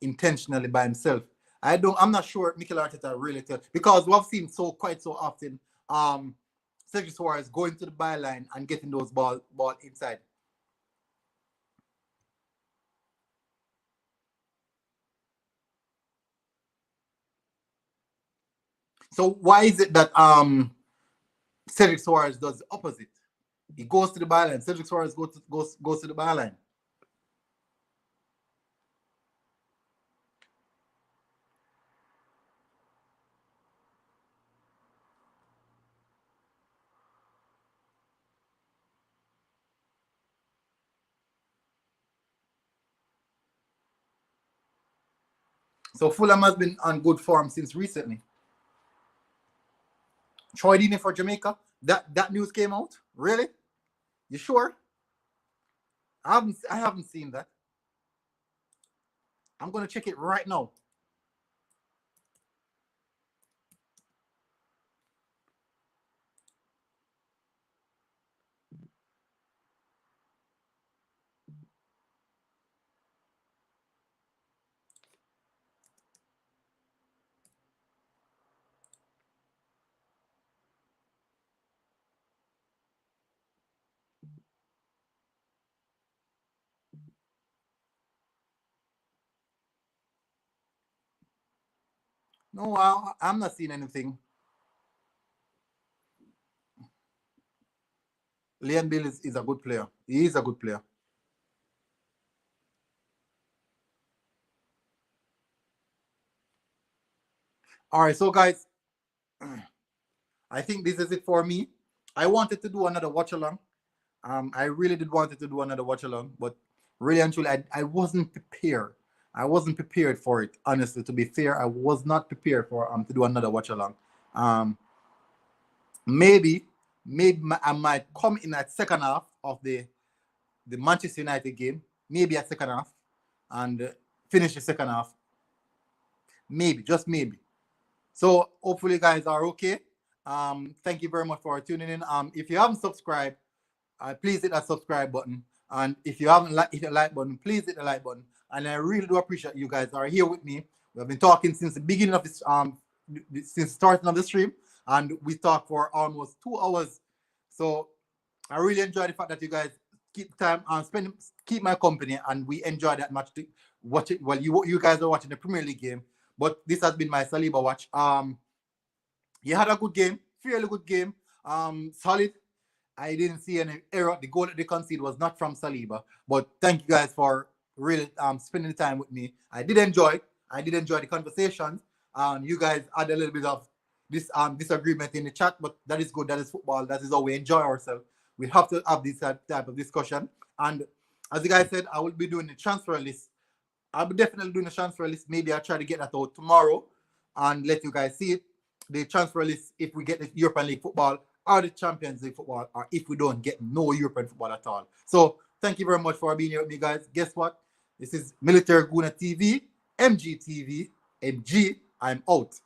intentionally by himself. I'm not sure Mikel Arteta really tell, because we've seen quite so often Sergio Suarez going to the byline and getting those ball inside. So why is it that Cedric Suarez does the opposite? He goes to the byline. Cedric Suarez goes to the byline. So Fulham has been on good form since recently. Troy Deeney for Jamaica. That news came out. Really? You sure? I haven't seen that. I'm gonna check it right now. No, I'm not seeing anything. Liam Bill is a good player. He is a good player. All right, so guys, I think this is it for me. I wanted to do another watch along. I really did wanted to do another watch along, but really and truly, I wasn't prepared. I wasn't prepared for it. Honestly, to be fair, I was not prepared for to do another watch along. Um, maybe I might come in at second half of the Manchester United game, maybe at second half, and finish the second half. Maybe, just maybe. So hopefully, you guys are okay. Thank you very much for tuning in. If you haven't subscribed, please hit that subscribe button. And if you haven't hit the like button, please hit the like button. And I really do appreciate you guys are here with me. We have been talking since the beginning of this, since starting of the stream, and we talked for almost 2 hours. So I really enjoy the fact that you guys keep time and keep my company, and we enjoy that much to watch it. Well, you guys are watching the Premier League game, but this has been my Saliba watch. He had a good game, fairly good game, solid. I didn't see any error. The goal that they conceded was not from Saliba. But thank you guys for really spending time with me. I did enjoy it. I did enjoy the conversations. You guys had a little bit of this disagreement in the chat, but that is good. That is football. That is how we enjoy ourselves. We have to have this type of discussion. And as you guys said, I will be doing the transfer list. I'll be definitely doing the transfer list. Maybe I'll try to get that out tomorrow and let you guys see it. The transfer list, if we get the European League football, or the Champions League football, or if we don't get no European football at all. So thank you very much for being here with me, guys. Guess what? This is Military Guna TV, MG TV, MG. I'm out.